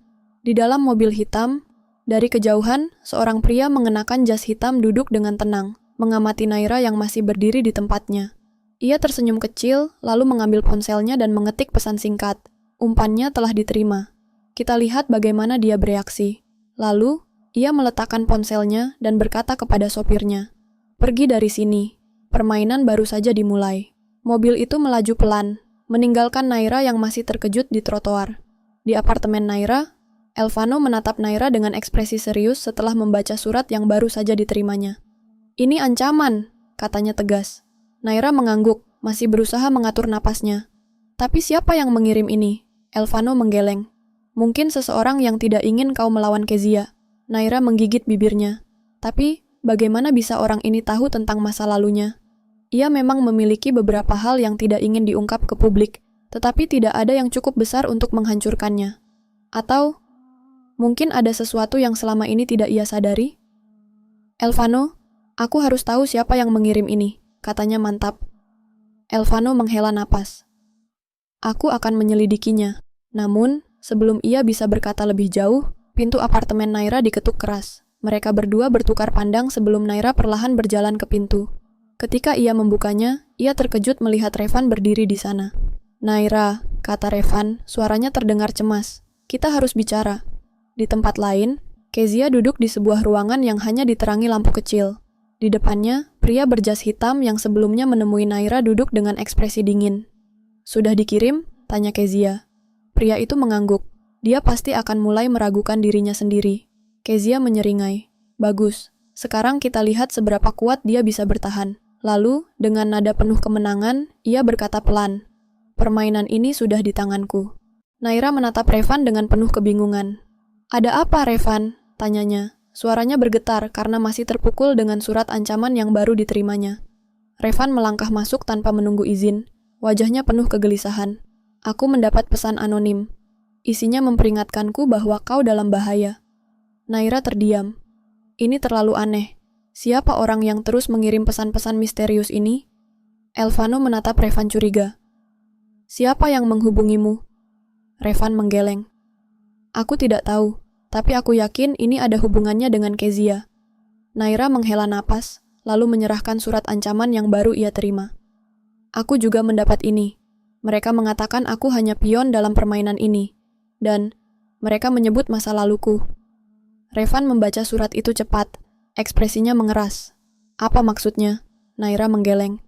A: Di dalam mobil hitam, dari kejauhan, seorang pria mengenakan jas hitam duduk dengan tenang, mengamati Naira yang masih berdiri di tempatnya. Ia tersenyum kecil, lalu mengambil ponselnya dan mengetik pesan singkat. Umpannya telah diterima. Kita lihat bagaimana dia bereaksi. Lalu, ia meletakkan ponselnya dan berkata kepada sopirnya, "Pergi dari sini. Permainan baru saja dimulai." Mobil itu melaju pelan, meninggalkan Naira yang masih terkejut di trotoar. Di apartemen Naira, Elvano menatap Naira dengan ekspresi serius setelah membaca surat yang baru saja diterimanya. "Ini ancaman," katanya tegas. Naira mengangguk, masih berusaha mengatur napasnya. "Tapi siapa yang mengirim ini?" Elvano menggeleng. "Mungkin seseorang yang tidak ingin kau melawan Kezia." Naira menggigit bibirnya. Tapi, bagaimana bisa orang ini tahu tentang masa lalunya? Ia memang memiliki beberapa hal yang tidak ingin diungkap ke publik, tetapi tidak ada yang cukup besar untuk menghancurkannya. Atau, Mungkin ada sesuatu yang selama ini tidak ia sadari? Elvano, aku harus tahu siapa yang mengirim ini, katanya mantap. Elvano menghela napas. Aku akan menyelidikinya. Namun, sebelum ia bisa berkata lebih jauh, pintu apartemen Naira diketuk keras. Mereka berdua bertukar pandang sebelum Naira perlahan berjalan ke pintu. Ketika ia membukanya, ia terkejut melihat Revan berdiri di sana. Naira, kata Revan, suaranya terdengar cemas. Kita harus bicara. Di tempat lain, Kezia duduk di sebuah ruangan yang hanya diterangi lampu kecil. Di depannya, pria berjas hitam yang sebelumnya menemui Naira duduk dengan ekspresi dingin. Sudah dikirim? Tanya Kezia. Pria itu mengangguk. Dia pasti akan mulai meragukan dirinya sendiri. Kezia menyeringai. Bagus. Sekarang kita lihat seberapa kuat dia bisa bertahan. Lalu, dengan nada penuh kemenangan, ia berkata pelan. Permainan ini sudah di tanganku. Naira menatap Revan dengan penuh kebingungan. Ada apa, Revan? Tanyanya. Suaranya bergetar karena masih terpukul dengan surat ancaman yang baru diterimanya. Revan melangkah masuk tanpa menunggu izin. Wajahnya penuh kegelisahan. Aku mendapat pesan anonim. Isinya memperingatkanku bahwa kau dalam bahaya. Naira terdiam. Ini terlalu aneh. Siapa orang yang terus mengirim pesan-pesan misterius ini? Elvano menatap Revan curiga. Siapa yang menghubungimu? Revan menggeleng. Aku tidak tahu, tapi aku yakin ini ada hubungannya dengan Kezia. Naira menghela napas, lalu menyerahkan surat ancaman yang baru ia terima. Aku juga mendapat ini. Mereka mengatakan aku hanya pion dalam permainan ini. Dan mereka menyebut masa laluku. Revan membaca surat itu cepat. Ekspresinya mengeras. Apa maksudnya? Naira menggeleng.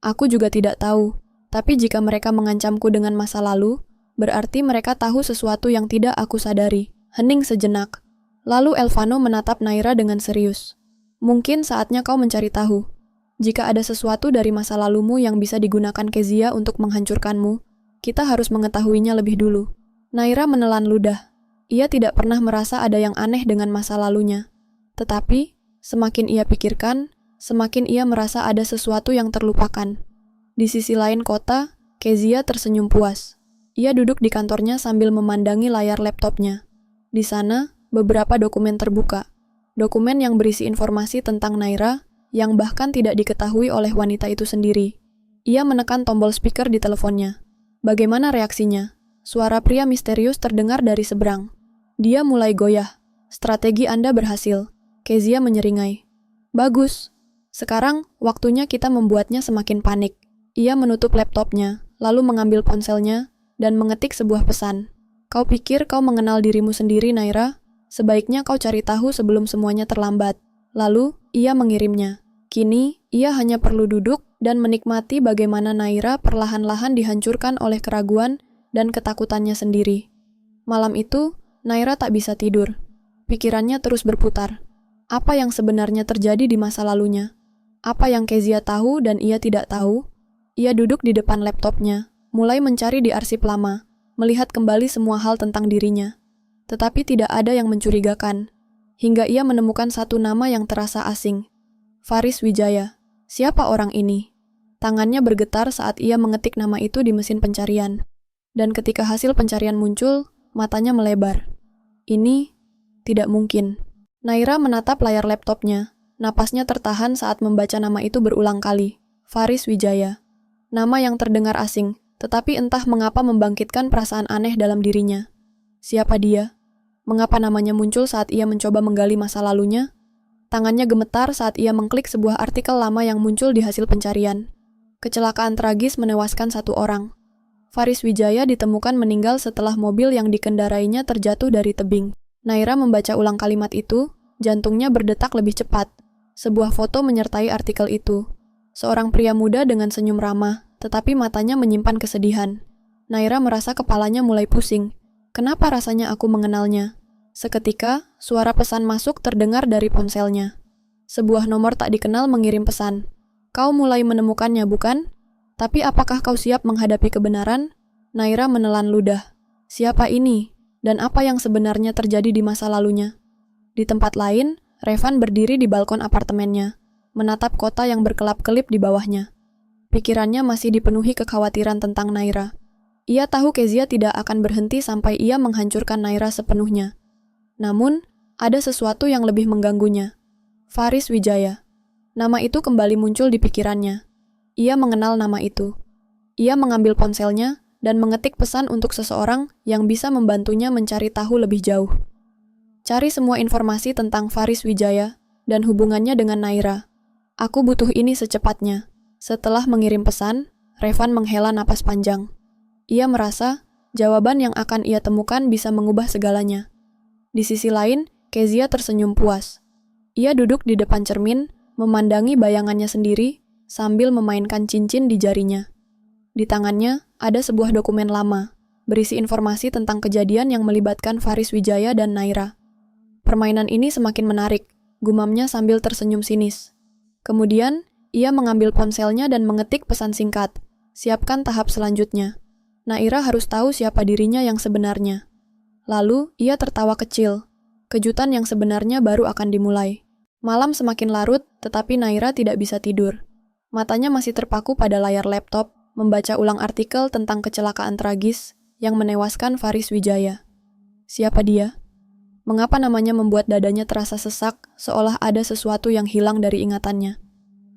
A: Aku juga tidak tahu. Tapi jika mereka mengancamku dengan masa lalu, berarti mereka tahu sesuatu yang tidak aku sadari. Hening sejenak. Lalu Elvano menatap Naira dengan serius. Mungkin saatnya kau mencari tahu. Jika ada sesuatu dari masa lalumu yang bisa digunakan Kezia untuk menghancurkanmu, kita harus mengetahuinya lebih dulu. Naira menelan ludah. Ia tidak pernah merasa ada yang aneh dengan masa lalunya. Tetapi, semakin ia pikirkan, semakin ia merasa ada sesuatu yang terlupakan. Di sisi lain kota, Kezia tersenyum puas. Ia duduk di kantornya sambil memandangi layar laptopnya. Di sana, beberapa dokumen terbuka. Dokumen yang berisi informasi tentang Naira, yang bahkan tidak diketahui oleh wanita itu sendiri. Ia menekan tombol speaker di teleponnya. Bagaimana reaksinya? Suara pria misterius terdengar dari seberang. Dia mulai goyah. Strategi Anda berhasil. Kezia menyeringai. Bagus. Sekarang, waktunya kita membuatnya semakin panik. Ia menutup laptopnya, lalu mengambil ponselnya, dan mengetik sebuah pesan. Kau pikir kau mengenal dirimu sendiri, Naira? Sebaiknya kau cari tahu sebelum semuanya terlambat. Lalu, ia mengirimnya. Kini, ia hanya perlu duduk dan menikmati bagaimana Naira perlahan-lahan dihancurkan oleh keraguan dan ketakutannya sendiri. Malam itu, Naira tak bisa tidur. Pikirannya terus berputar. Apa yang sebenarnya terjadi di masa lalunya? Apa yang Kezia tahu dan ia tidak tahu? Ia duduk di depan laptopnya, mulai mencari di arsip lama, melihat kembali semua hal tentang dirinya. Tetapi tidak ada yang mencurigakan, hingga ia menemukan satu nama yang terasa asing. Faris Wijaya. Siapa orang ini? Tangannya bergetar saat ia mengetik nama itu di mesin pencarian. Dan ketika hasil pencarian muncul, matanya melebar. Ini tidak mungkin. Naira menatap layar laptopnya. Napasnya tertahan saat membaca nama itu berulang kali. Faris Wijaya. Nama yang terdengar asing, tetapi entah mengapa membangkitkan perasaan aneh dalam dirinya. Siapa dia? Mengapa namanya muncul saat ia mencoba menggali masa lalunya? Tangannya gemetar saat ia mengklik sebuah artikel lama yang muncul di hasil pencarian. Kecelakaan tragis menewaskan satu orang. Faris Wijaya ditemukan meninggal setelah mobil yang dikendarainya terjatuh dari tebing. Naira membaca ulang kalimat itu, jantungnya berdetak lebih cepat. Sebuah foto menyertai artikel itu. Seorang pria muda dengan senyum ramah, tetapi matanya menyimpan kesedihan. Naira merasa kepalanya mulai pusing. Kenapa rasanya aku mengenalnya? Seketika, suara pesan masuk terdengar dari ponselnya. Sebuah nomor tak dikenal mengirim pesan. Kau mulai menemukannya, bukan? Tapi apakah kau siap menghadapi kebenaran? Naira menelan ludah. Siapa ini? Dan apa yang sebenarnya terjadi di masa lalunya? Di tempat lain, Revan berdiri di balkon apartemennya, menatap kota yang berkelap-kelip di bawahnya. Pikirannya masih dipenuhi kekhawatiran tentang Naira. Ia tahu Kezia tidak akan berhenti sampai ia menghancurkan Naira sepenuhnya. Namun, ada sesuatu yang lebih mengganggunya. Faris Wijaya. Nama itu kembali muncul di pikirannya. Ia mengenal nama itu. Ia mengambil ponselnya dan mengetik pesan untuk seseorang yang bisa membantunya mencari tahu lebih jauh. Cari semua informasi tentang Faris Wijaya dan hubungannya dengan Naira. Aku butuh ini secepatnya. Setelah mengirim pesan, Revan menghela napas panjang. Ia merasa jawaban yang akan ia temukan bisa mengubah segalanya. Di sisi lain, Kezia tersenyum puas. Ia duduk di depan cermin, memandangi bayangannya sendiri, sambil memainkan cincin di jarinya. Di tangannya, ada sebuah dokumen lama, berisi informasi tentang kejadian yang melibatkan Faris Wijaya dan Naira. Permainan ini semakin menarik, gumamnya sambil tersenyum sinis. Kemudian, ia mengambil ponselnya dan mengetik pesan singkat. Siapkan tahap selanjutnya. Naira harus tahu siapa dirinya yang sebenarnya. Lalu, ia tertawa kecil. Kejutan yang sebenarnya baru akan dimulai. Malam semakin larut, tetapi Naira tidak bisa tidur. Matanya masih terpaku pada layar laptop, membaca ulang artikel tentang kecelakaan tragis yang menewaskan Faris Wijaya. Siapa dia? Mengapa namanya membuat dadanya terasa sesak, seolah ada sesuatu yang hilang dari ingatannya?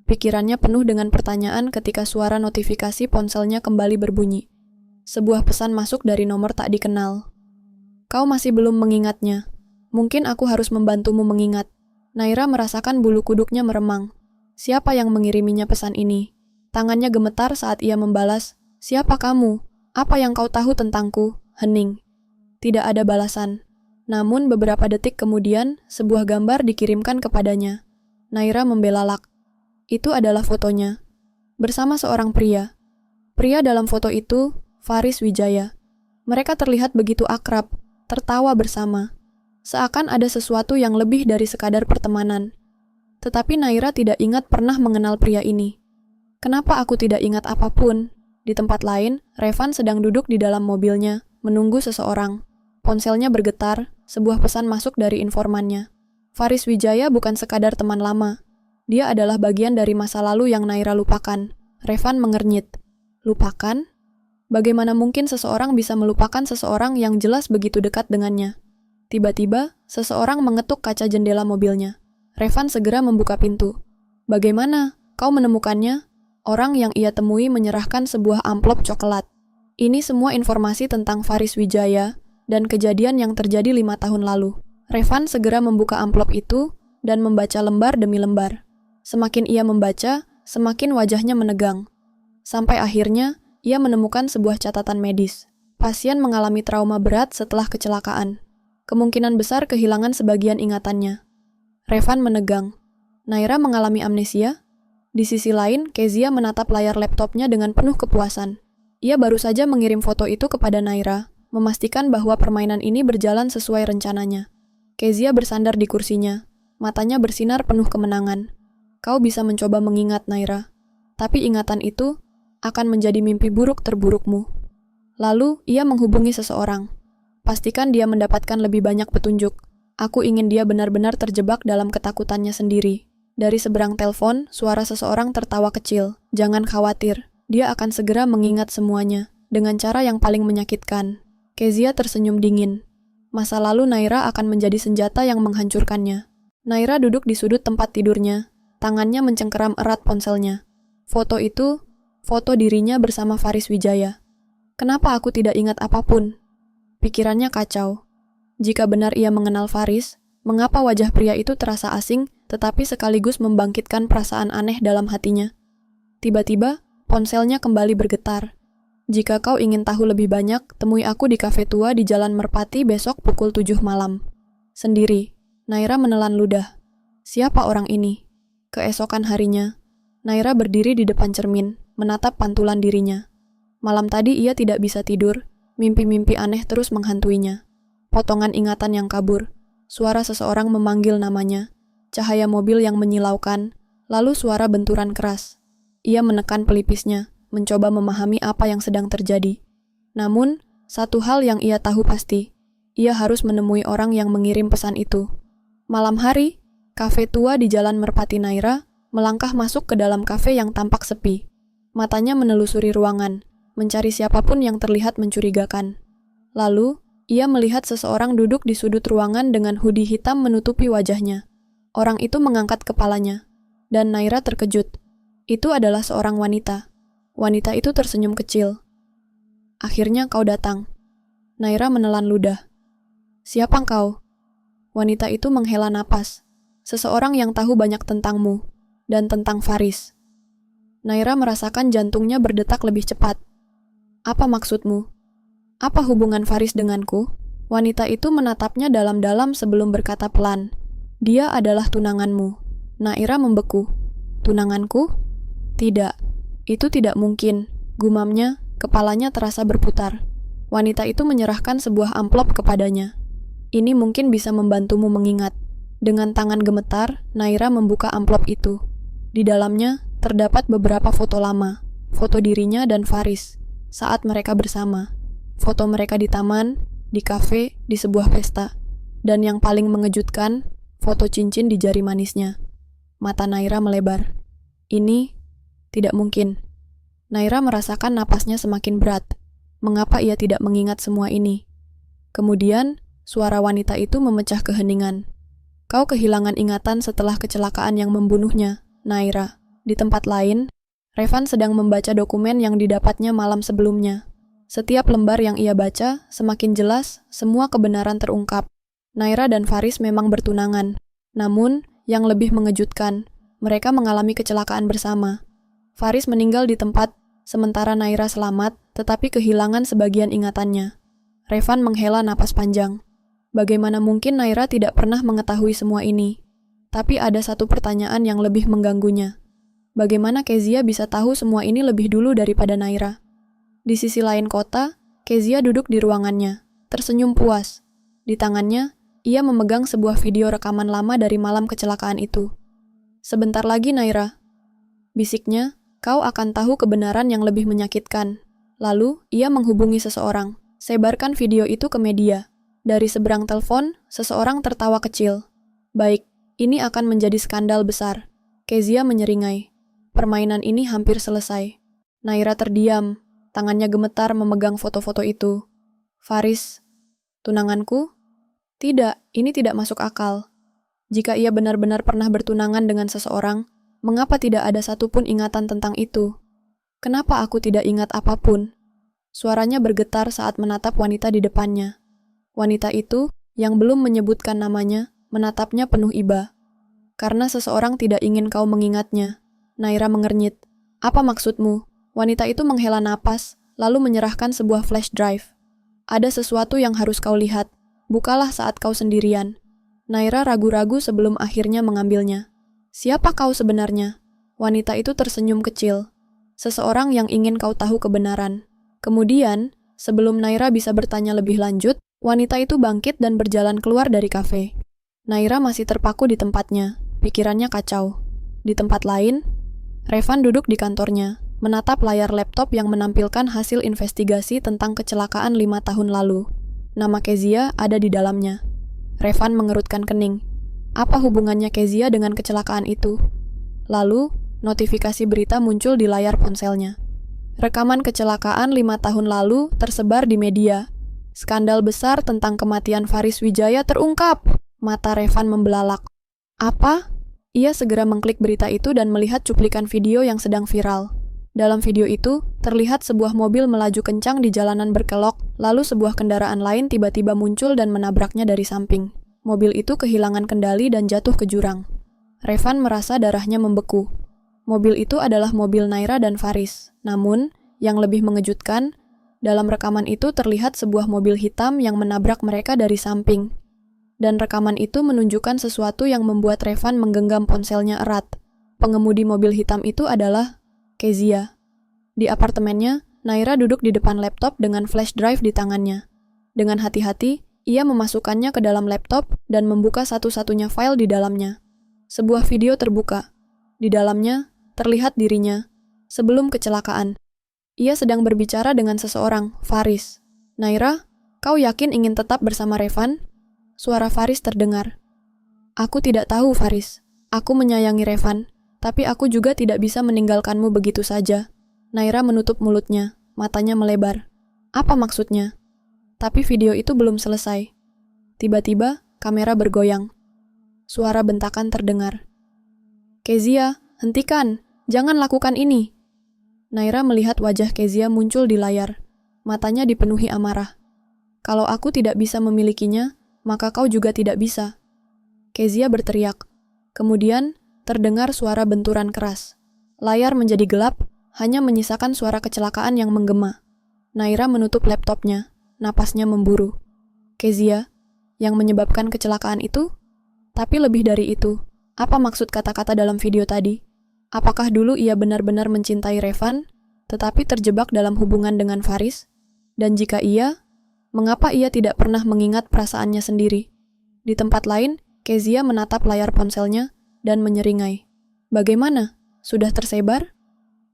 A: Pikirannya penuh dengan pertanyaan ketika suara notifikasi ponselnya kembali berbunyi. Sebuah pesan masuk dari nomor tak dikenal. Kau masih belum mengingatnya. Mungkin aku harus membantumu mengingat. Naira merasakan bulu kuduknya meremang. Siapa yang mengiriminya pesan ini? Tangannya gemetar saat ia membalas, "Siapa kamu? Apa yang kau tahu tentangku?" Hening. Tidak ada balasan. Namun beberapa detik kemudian, sebuah gambar dikirimkan kepadanya. Naira membelalak. Itu adalah fotonya. Bersama seorang pria. Pria dalam foto itu, Faris Wijaya. Mereka terlihat begitu akrab, tertawa bersama. Seakan ada sesuatu yang lebih dari sekadar pertemanan. Tetapi Naira tidak ingat pernah mengenal pria ini. Kenapa aku tidak ingat apapun? Di tempat lain, Revan sedang duduk di dalam mobilnya, menunggu seseorang. Ponselnya bergetar, sebuah pesan masuk dari informannya. Faris Wijaya bukan sekadar teman lama. Dia adalah bagian dari masa lalu yang Naira lupakan. Revan mengernyit. Lupakan? Bagaimana mungkin seseorang bisa melupakan seseorang yang jelas begitu dekat dengannya? Tiba-tiba, seseorang mengetuk kaca jendela mobilnya. Revan segera membuka pintu. Bagaimana? Kau menemukannya? Orang yang ia temui menyerahkan sebuah amplop coklat. Ini semua informasi tentang Faris Wijaya dan kejadian yang terjadi 5 tahun lalu. Revan segera membuka amplop itu dan membaca lembar demi lembar. Semakin ia membaca, semakin wajahnya menegang. Sampai akhirnya, ia menemukan sebuah catatan medis. Pasien mengalami trauma berat setelah kecelakaan. Kemungkinan besar kehilangan sebagian ingatannya. Revan menegang. Naira mengalami amnesia? Di sisi lain, Kezia menatap layar laptopnya dengan penuh kepuasan. Ia baru saja mengirim foto itu kepada Naira, memastikan bahwa permainan ini berjalan sesuai rencananya. Kezia bersandar di kursinya. Matanya bersinar penuh kemenangan. Kau bisa mencoba mengingat, Naira. Tapi ingatan itu akan menjadi mimpi buruk terburukmu. Lalu, ia menghubungi seseorang. Pastikan dia mendapatkan lebih banyak petunjuk. Aku ingin dia benar-benar terjebak dalam ketakutannya sendiri. Dari seberang telepon, suara seseorang tertawa kecil. Jangan khawatir, dia akan segera mengingat semuanya, dengan cara yang paling menyakitkan. Kezia tersenyum dingin. Masa lalu Naira akan menjadi senjata yang menghancurkannya. Naira duduk di sudut tempat tidurnya. Tangannya mencengkeram erat ponselnya. Foto itu, foto dirinya bersama Faris Wijaya. Kenapa aku tidak ingat apapun? Pikirannya kacau. Jika benar ia mengenal Faris, mengapa wajah pria itu terasa asing, tetapi sekaligus membangkitkan perasaan aneh dalam hatinya? Tiba-tiba, ponselnya kembali bergetar. Jika kau ingin tahu lebih banyak, temui aku di kafe tua di Jalan Merpati besok pukul 7 malam. Sendiri, Naira menelan ludah. Siapa orang ini? Keesokan harinya, Naira berdiri di depan cermin, menatap pantulan dirinya. Malam tadi ia tidak bisa tidur, mimpi-mimpi aneh terus menghantuinya. Potongan ingatan yang kabur, suara seseorang memanggil namanya, cahaya mobil yang menyilaukan, lalu suara benturan keras. Ia menekan pelipisnya, mencoba memahami apa yang sedang terjadi. Namun, satu hal yang ia tahu pasti, ia harus menemui orang yang mengirim pesan itu. Malam hari, kafe tua di Jalan Merpati Naira melangkah masuk ke dalam kafe yang tampak sepi. Matanya menelusuri ruangan, mencari siapapun yang terlihat mencurigakan. Lalu, Ia melihat seseorang duduk di sudut ruangan dengan hoodie hitam menutupi wajahnya. Orang itu mengangkat kepalanya, dan Naira terkejut. Itu adalah seorang wanita. Wanita itu tersenyum kecil. Akhirnya kau datang. Naira menelan ludah. Siapa kau? Wanita itu menghela napas. Seseorang yang tahu banyak tentangmu, dan tentang Faris. Naira merasakan jantungnya berdetak lebih cepat. Apa maksudmu? Apa hubungan Faris denganku? Wanita itu menatapnya dalam-dalam sebelum berkata pelan. Dia adalah tunanganmu. Naira membeku. Tunanganku? Tidak. Itu tidak mungkin. Gumamnya, kepalanya terasa berputar. Wanita itu menyerahkan sebuah amplop kepadanya. Ini mungkin bisa membantumu mengingat. Dengan tangan gemetar, Naira membuka amplop itu. Di dalamnya, terdapat beberapa foto lama. Foto dirinya dan Faris saat mereka bersama. Foto mereka di taman, di kafe, di sebuah pesta. Dan yang paling mengejutkan, foto cincin di jari manisnya. Mata Naira melebar. Ini tidak mungkin. Naira merasakan napasnya semakin berat. Mengapa ia tidak mengingat semua ini? Kemudian, suara wanita itu memecah keheningan. Kau kehilangan ingatan setelah kecelakaan yang membunuhnya, Naira. Di tempat lain, Revan sedang membaca dokumen yang didapatnya malam sebelumnya. Setiap lembar yang ia baca, semakin jelas semua kebenaran terungkap. Naira dan Faris memang bertunangan. Namun, yang lebih mengejutkan, mereka mengalami kecelakaan bersama. Faris meninggal di tempat, sementara Naira selamat, tetapi kehilangan sebagian ingatannya. Revan menghela napas panjang. Bagaimana mungkin Naira tidak pernah mengetahui semua ini? Tapi ada satu pertanyaan yang lebih mengganggunya. Bagaimana Kezia bisa tahu semua ini lebih dulu daripada Naira? Di sisi lain kota, Kezia duduk di ruangannya, tersenyum puas. Di tangannya, ia memegang sebuah video rekaman lama dari malam kecelakaan itu. Sebentar lagi, Naira. Bisiknya, kau akan tahu kebenaran yang lebih menyakitkan. Lalu, ia menghubungi seseorang. Sebarkan video itu ke media. Dari seberang telepon, seseorang tertawa kecil. Baik, ini akan menjadi skandal besar. Kezia menyeringai. Permainan ini hampir selesai. Naira terdiam. Tangannya gemetar memegang foto-foto itu. Faris, tunanganku? Tidak, ini tidak masuk akal. Jika ia benar-benar pernah bertunangan dengan seseorang, mengapa tidak ada satupun ingatan tentang itu? Kenapa aku tidak ingat apapun? Suaranya bergetar saat menatap wanita di depannya. Wanita itu, yang belum menyebutkan namanya, menatapnya penuh iba. Karena seseorang tidak ingin kau mengingatnya. Naira mengernyit. Apa maksudmu? Wanita itu menghela napas, lalu menyerahkan sebuah flash drive. Ada sesuatu yang harus kau lihat. Bukalah saat kau sendirian. Naira ragu-ragu sebelum akhirnya mengambilnya. Siapa kau sebenarnya? Wanita itu tersenyum kecil. Seseorang yang ingin kau tahu kebenaran. Kemudian, sebelum Naira bisa bertanya lebih lanjut, wanita itu bangkit dan berjalan keluar dari kafe. Naira masih terpaku di tempatnya, pikirannya kacau. Di tempat lain, Revan duduk di kantornya, menatap layar laptop yang menampilkan hasil investigasi tentang kecelakaan 5 tahun lalu. Nama Kezia ada di dalamnya. Revan mengerutkan kening. Apa hubungannya Kezia dengan kecelakaan itu? Lalu, notifikasi berita muncul di layar ponselnya. Rekaman kecelakaan 5 tahun lalu tersebar di media. Skandal besar tentang kematian Faris Wijaya terungkap. Mata Revan membelalak. Apa? Ia segera mengklik berita itu dan melihat cuplikan video yang sedang viral. Dalam video itu, terlihat sebuah mobil melaju kencang di jalanan berkelok, lalu sebuah kendaraan lain tiba-tiba muncul dan menabraknya dari samping. Mobil itu kehilangan kendali dan jatuh ke jurang. Revan merasa darahnya membeku. Mobil itu adalah mobil Naira dan Faris. Namun, yang lebih mengejutkan, dalam rekaman itu terlihat sebuah mobil hitam yang menabrak mereka dari samping. Dan rekaman itu menunjukkan sesuatu yang membuat Revan menggenggam ponselnya erat. Pengemudi mobil hitam itu adalah Kezia. Di apartemennya, Naira duduk di depan laptop dengan flash drive di tangannya. Dengan hati-hati, ia memasukkannya ke dalam laptop dan membuka satu-satunya file di dalamnya. Sebuah video terbuka. Di dalamnya, terlihat dirinya sebelum kecelakaan. Ia sedang berbicara dengan seseorang, Faris. Naira, kau yakin ingin tetap bersama Revan? Suara Faris terdengar. Aku tidak tahu, Faris. Aku menyayangi Revan, tapi aku juga tidak bisa meninggalkanmu begitu saja. Naira menutup mulutnya, matanya melebar. Apa maksudnya? Tapi video itu belum selesai. Tiba-tiba, kamera bergoyang. Suara bentakan terdengar. "Kezia, hentikan! Jangan lakukan ini!" Naira melihat wajah Kezia muncul di layar. Matanya dipenuhi amarah. "Kalau aku tidak bisa memilikinya, maka kau juga tidak bisa." Kezia berteriak. Kemudian, terdengar suara benturan keras. Layar menjadi gelap, hanya menyisakan suara kecelakaan yang menggema. Naira menutup laptopnya, napasnya memburu. "Kezia, yang menyebabkan kecelakaan itu? Tapi lebih dari itu, apa maksud kata-kata dalam video tadi? Apakah dulu ia benar-benar mencintai Revan, tetapi terjebak dalam hubungan dengan Faris? Dan jika iya, mengapa ia tidak pernah mengingat perasaannya sendiri?" Di tempat lain, Kezia menatap layar ponselnya dan menyeringai. "Bagaimana? Sudah tersebar?"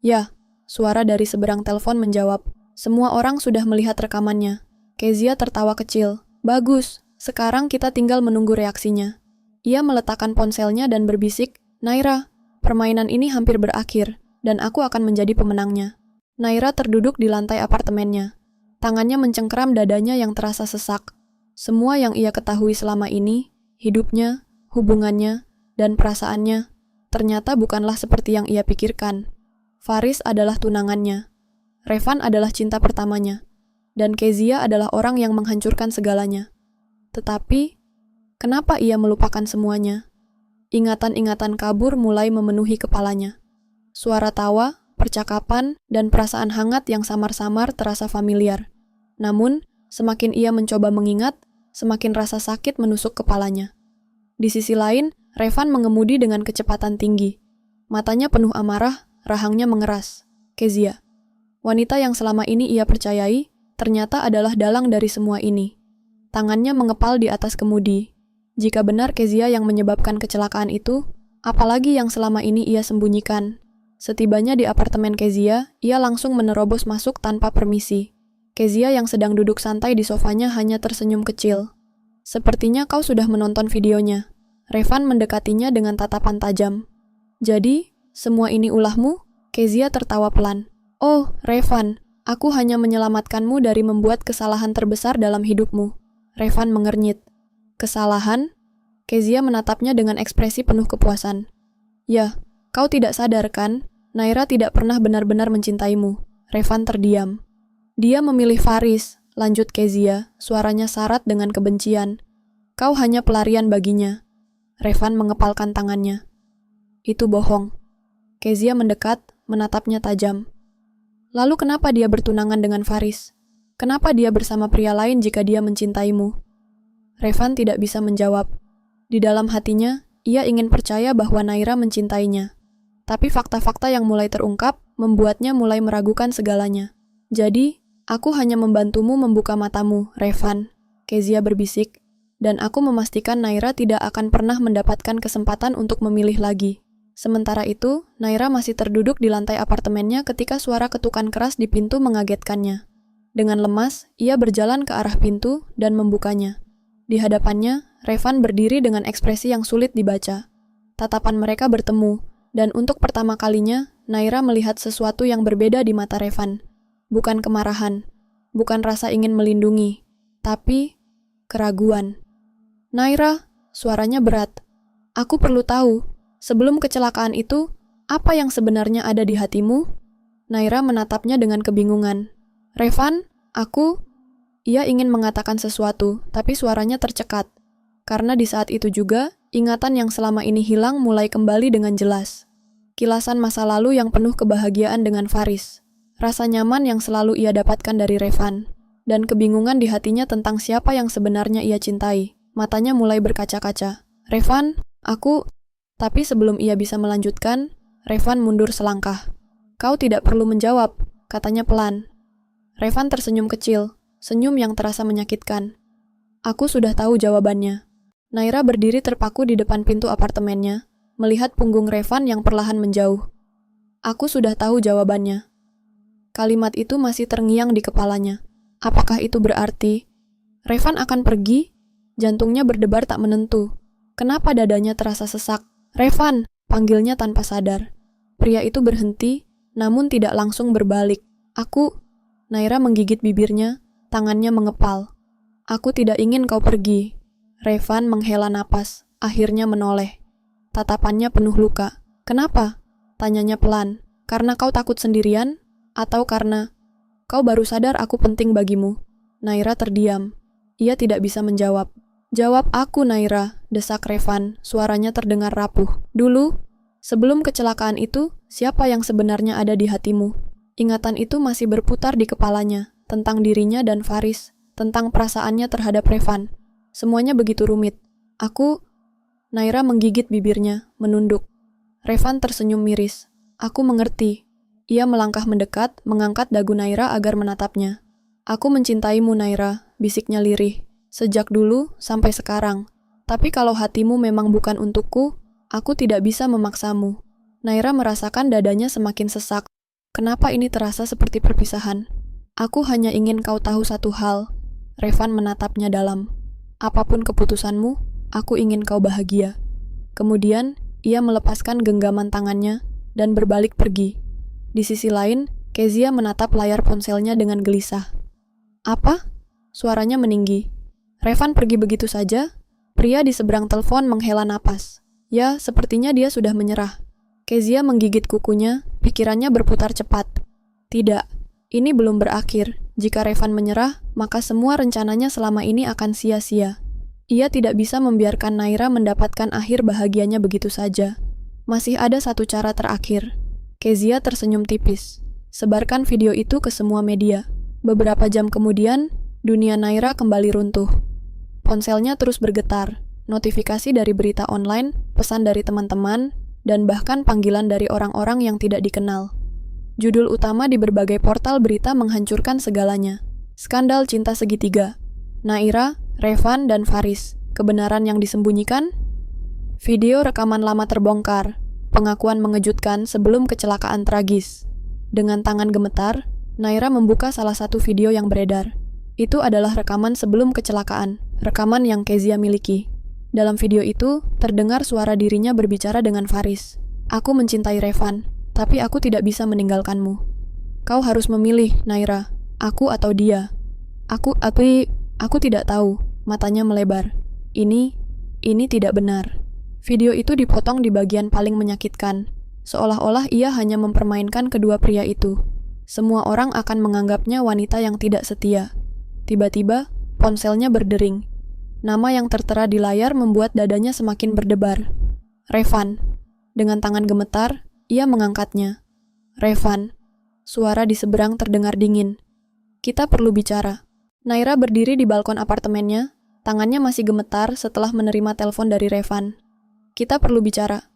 A: "Ya," suara dari seberang telepon menjawab. "Semua orang sudah melihat rekamannya." Kezia tertawa kecil. "Bagus, sekarang kita tinggal menunggu reaksinya." Ia meletakkan ponselnya dan berbisik, "Naira, permainan ini hampir berakhir, dan aku akan menjadi pemenangnya." Naira terduduk di lantai apartemennya. Tangannya mencengkeram dadanya yang terasa sesak. Semua yang ia ketahui selama ini, hidupnya, hubungannya, dan perasaannya, ternyata bukanlah seperti yang ia pikirkan. Faris adalah tunangannya. Revan adalah cinta pertamanya. Dan Kezia adalah orang yang menghancurkan segalanya. Tetapi, kenapa ia melupakan semuanya? Ingatan-ingatan kabur mulai memenuhi kepalanya. Suara tawa, percakapan, dan perasaan hangat yang samar-samar terasa familiar. Namun, semakin ia mencoba mengingat, semakin rasa sakit menusuk kepalanya. Di sisi lain, Revan mengemudi dengan kecepatan tinggi. Matanya penuh amarah, rahangnya mengeras. Kezia. Wanita yang selama ini ia percayai, ternyata adalah dalang dari semua ini. Tangannya mengepal di atas kemudi. Jika benar Kezia yang menyebabkan kecelakaan itu, apalagi yang selama ini ia sembunyikan? Setibanya di apartemen Kezia, ia langsung menerobos masuk tanpa permisi. Kezia yang sedang duduk santai di sofanya hanya tersenyum kecil. "Sepertinya kau sudah menonton videonya." Revan mendekatinya dengan tatapan tajam. "Jadi, semua ini ulahmu?" Kezia tertawa pelan. "Oh, Revan, aku hanya menyelamatkanmu dari membuat kesalahan terbesar dalam hidupmu." Revan mengernyit. "Kesalahan?" Kezia menatapnya dengan ekspresi penuh kepuasan. "Ya, kau tidak sadar kan? Naira tidak pernah benar-benar mencintaimu." Revan terdiam. "Dia memilih Faris," lanjut Kezia, suaranya syarat dengan kebencian. "Kau hanya pelarian baginya." Revan mengepalkan tangannya. "Itu bohong." Kezia mendekat, menatapnya tajam. "Lalu kenapa dia bertunangan dengan Faris? Kenapa dia bersama pria lain jika dia mencintaimu?" Revan tidak bisa menjawab. Di dalam hatinya, ia ingin percaya bahwa Naira mencintainya. Tapi fakta-fakta yang mulai terungkap membuatnya mulai meragukan segalanya. "Jadi, aku hanya membantumu membuka matamu, Revan," Kezia berbisik, "dan aku memastikan Naira tidak akan pernah mendapatkan kesempatan untuk memilih lagi." Sementara itu, Naira masih terduduk di lantai apartemennya ketika suara ketukan keras di pintu mengagetkannya. Dengan lemas, ia berjalan ke arah pintu dan membukanya. Di hadapannya, Revan berdiri dengan ekspresi yang sulit dibaca. Tatapan mereka bertemu, dan untuk pertama kalinya, Naira melihat sesuatu yang berbeda di mata Revan. Bukan kemarahan, bukan rasa ingin melindungi, tapi keraguan. "Naira," suaranya berat. "Aku perlu tahu, sebelum kecelakaan itu, apa yang sebenarnya ada di hatimu?" Naira menatapnya dengan kebingungan. "Revan, aku..." Ia ingin mengatakan sesuatu, tapi suaranya tercekat. Karena di saat itu juga, ingatan yang selama ini hilang mulai kembali dengan jelas. Kilasan masa lalu yang penuh kebahagiaan dengan Faris. Rasa nyaman yang selalu ia dapatkan dari Revan. Dan kebingungan di hatinya tentang siapa yang sebenarnya ia cintai. Matanya mulai berkaca-kaca. "Revan, aku..." Tapi sebelum ia bisa melanjutkan, Revan mundur selangkah. "Kau tidak perlu menjawab," katanya pelan. Revan tersenyum kecil, senyum yang terasa menyakitkan. "Aku sudah tahu jawabannya." Naira berdiri terpaku di depan pintu apartemennya, melihat punggung Revan yang perlahan menjauh. "Aku sudah tahu jawabannya." Kalimat itu masih terngiang di kepalanya. Apakah itu berarti Revan akan pergi? Jantungnya berdebar tak menentu. Kenapa dadanya terasa sesak? "Revan!" panggilnya tanpa sadar. Pria itu berhenti, namun tidak langsung berbalik. "Aku..." Naira menggigit bibirnya, tangannya mengepal. Aku tidak ingin kau pergi. Revan menghela napas, akhirnya menoleh. Tatapannya penuh luka. Kenapa? Tanyanya pelan. Karena kau takut sendirian? Atau karena kau baru sadar aku penting bagimu? Naira terdiam. Ia tidak bisa menjawab. Jawab aku, Naira, desak Revan, suaranya terdengar rapuh. Dulu, sebelum kecelakaan itu, siapa yang sebenarnya ada di hatimu? Ingatan itu masih berputar di kepalanya, tentang dirinya dan Faris, tentang perasaannya terhadap Revan. Semuanya begitu rumit. Naira menggigit bibirnya, menunduk. Revan tersenyum miris. Aku mengerti. Ia melangkah mendekat, mengangkat dagu Naira agar menatapnya. Aku mencintaimu, Naira, bisiknya lirih. Sejak dulu sampai sekarang. Tapi kalau hatimu memang bukan untukku, aku tidak bisa memaksamu. Naira merasakan dadanya semakin sesak. Kenapa ini terasa seperti perpisahan? Aku hanya ingin kau tahu satu hal. Revan menatapnya dalam. Apapun keputusanmu, aku ingin kau bahagia. Kemudian, ia melepaskan genggaman tangannya dan berbalik pergi. Di sisi lain, Kezia menatap layar ponselnya dengan gelisah. Apa? Suaranya meninggi. Revan pergi begitu saja? Pria di seberang telepon menghela napas. Ya, sepertinya dia sudah menyerah. Kezia menggigit kukunya, pikirannya berputar cepat. Tidak, ini belum berakhir. Jika Revan menyerah, maka semua rencananya selama ini akan sia-sia. Ia tidak bisa membiarkan Naira mendapatkan akhir bahagianya begitu saja. Masih ada satu cara terakhir. Kezia tersenyum tipis. Sebarkan video itu ke semua media. Beberapa jam kemudian, dunia Naira kembali runtuh. Ponselnya terus bergetar. Notifikasi dari berita online, pesan dari teman-teman, dan bahkan panggilan dari orang-orang yang tidak dikenal. Judul utama di berbagai portal berita menghancurkan segalanya. Skandal cinta segitiga. Naira, Revan, dan Faris. Kebenaran yang disembunyikan? Video rekaman lama terbongkar. Pengakuan mengejutkan sebelum kecelakaan tragis. Dengan tangan gemetar, Naira membuka salah satu video yang beredar. Itu adalah rekaman sebelum kecelakaan, rekaman yang Kezia miliki. Dalam video itu, terdengar suara dirinya berbicara dengan Faris. Aku mencintai Revan, tapi aku tidak bisa meninggalkanmu. Kau harus memilih, Naira. Aku atau dia. Aku tidak tahu. Matanya melebar. Ini tidak benar. Video itu dipotong di bagian paling menyakitkan. Seolah-olah ia hanya mempermainkan kedua pria itu. Semua orang akan menganggapnya wanita yang tidak setia. Tiba-tiba, ponselnya berdering. Nama yang tertera di layar membuat dadanya semakin berdebar. Revan. Dengan tangan gemetar, ia mengangkatnya. Revan. Suara di seberang terdengar dingin. Kita perlu bicara. Naira berdiri di balkon apartemennya, tangannya masih gemetar setelah menerima telepon dari Revan. Kita perlu bicara.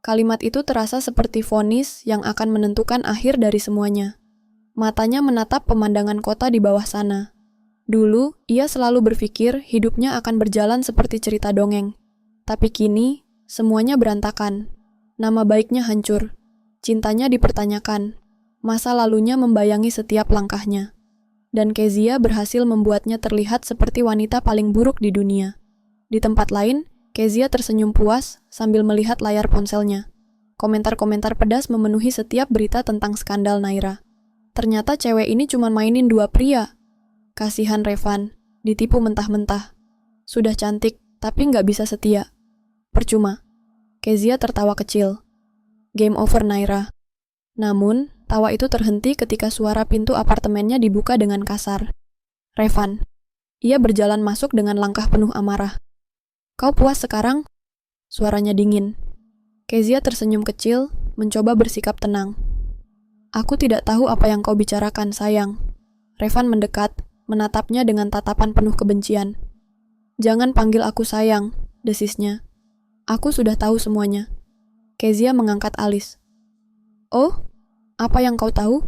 A: Kalimat itu terasa seperti vonis yang akan menentukan akhir dari semuanya. Matanya menatap pemandangan kota di bawah sana. Dulu, ia selalu berpikir hidupnya akan berjalan seperti cerita dongeng. Tapi kini, semuanya berantakan. Nama baiknya hancur. Cintanya dipertanyakan. Masa lalunya membayangi setiap langkahnya. Dan Kezia berhasil membuatnya terlihat seperti wanita paling buruk di dunia. Di tempat lain, Kezia tersenyum puas sambil melihat layar ponselnya. Komentar-komentar pedas memenuhi setiap berita tentang skandal Naira. Ternyata cewek ini cuma mainin dua pria. Kasihan Revan, ditipu mentah-mentah. Sudah cantik, tapi nggak bisa setia. Percuma. Kezia tertawa kecil. Game over, Naira. Namun, tawa itu terhenti ketika suara pintu apartemennya dibuka dengan kasar. Revan. Ia berjalan masuk dengan langkah penuh amarah. Kau puas sekarang? Suaranya dingin. Kezia tersenyum kecil, mencoba bersikap tenang. Aku tidak tahu apa yang kau bicarakan, sayang. Revan mendekat, menatapnya dengan tatapan penuh kebencian. Jangan panggil aku sayang, desisnya. Aku sudah tahu semuanya. Kezia mengangkat alis. Oh, apa yang kau tahu?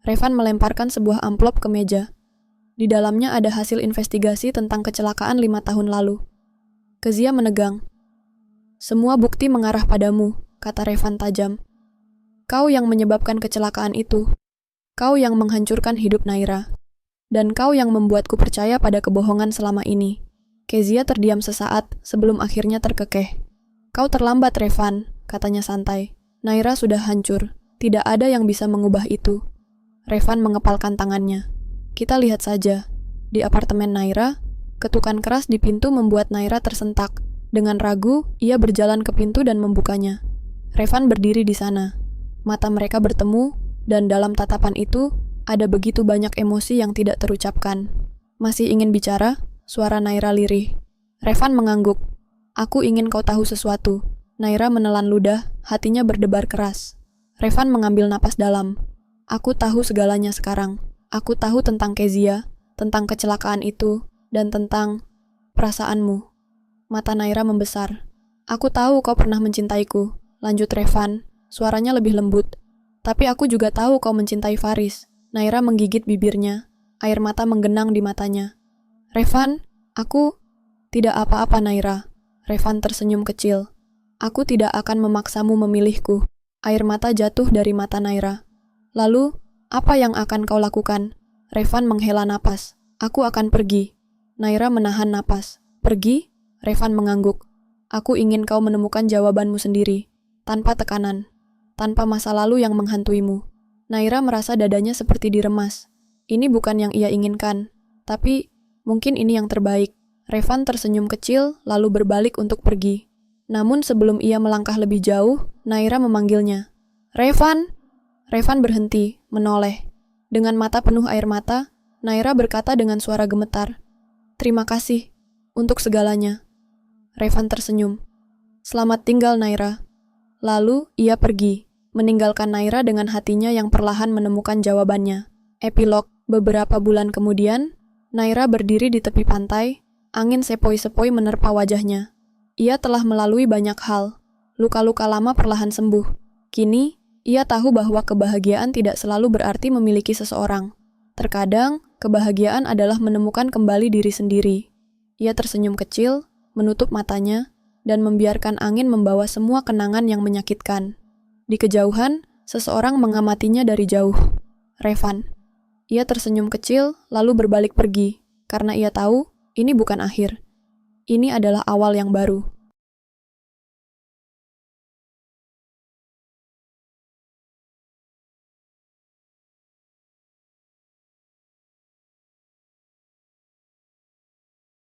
A: Revan melemparkan sebuah amplop ke meja. Di dalamnya ada hasil investigasi tentang kecelakaan 5 tahun lalu. Kezia menegang. Semua bukti mengarah padamu, kata Revan tajam. Kau yang menyebabkan kecelakaan itu. Kau yang menghancurkan hidup Naira. Dan kau yang membuatku percaya pada kebohongan selama ini. Kezia terdiam sesaat sebelum akhirnya terkekeh. Kau terlambat, Revan, katanya santai. Naira sudah hancur. Tidak ada yang bisa mengubah itu. Revan mengepalkan tangannya. Kita lihat saja. Di apartemen Naira, ketukan keras di pintu membuat Naira tersentak. Dengan ragu, ia berjalan ke pintu dan membukanya. Revan berdiri di sana. Mata mereka bertemu, dan dalam tatapan itu, ada begitu banyak emosi yang tidak terucapkan. Masih ingin bicara? Suara Naira lirih. Revan mengangguk. Aku ingin kau tahu sesuatu. Naira menelan ludah, hatinya berdebar keras. Revan mengambil napas dalam. Aku tahu segalanya sekarang. Aku tahu tentang Kezia, tentang kecelakaan itu, dan tentang perasaanmu. Mata Naira membesar. Aku tahu kau pernah mencintaiku, lanjut Revan, suaranya lebih lembut. Tapi aku juga tahu kau mencintai Faris. Naira menggigit bibirnya, air mata menggenang di matanya. Revan, aku... Tidak apa-apa Naira. Revan tersenyum kecil. Aku tidak akan memaksamu memilihku. Air mata jatuh dari mata Naira. Lalu, apa yang akan kau lakukan? Revan menghela napas. Aku akan pergi. Naira menahan napas. Pergi? Revan mengangguk. Aku ingin kau menemukan jawabanmu sendiri. Tanpa tekanan. Tanpa masa lalu yang menghantuimu. Naira merasa dadanya seperti diremas. Ini bukan yang ia inginkan. Tapi, mungkin ini yang terbaik. Revan tersenyum kecil, lalu berbalik untuk pergi. Namun sebelum ia melangkah lebih jauh, Naira memanggilnya. Revan! Revan berhenti, menoleh. Dengan mata penuh air mata, Naira berkata dengan suara gemetar. Terima kasih, untuk segalanya. Revan tersenyum. Selamat tinggal Naira. Lalu, ia pergi, meninggalkan Naira dengan hatinya yang perlahan menemukan jawabannya. Epilog, beberapa bulan kemudian, Naira berdiri di tepi pantai, angin sepoi-sepoi menerpa wajahnya. Ia telah melalui banyak hal. Luka-luka lama perlahan sembuh. Kini, ia tahu bahwa kebahagiaan tidak selalu berarti memiliki seseorang. Terkadang, kebahagiaan adalah menemukan kembali diri sendiri. Ia tersenyum kecil, menutup matanya, dan membiarkan angin membawa semua kenangan yang menyakitkan. Di kejauhan, seseorang mengamatinya dari jauh. Revan. Ia tersenyum kecil, lalu berbalik pergi, karena ia tahu, ini bukan akhir. Ini adalah awal yang baru.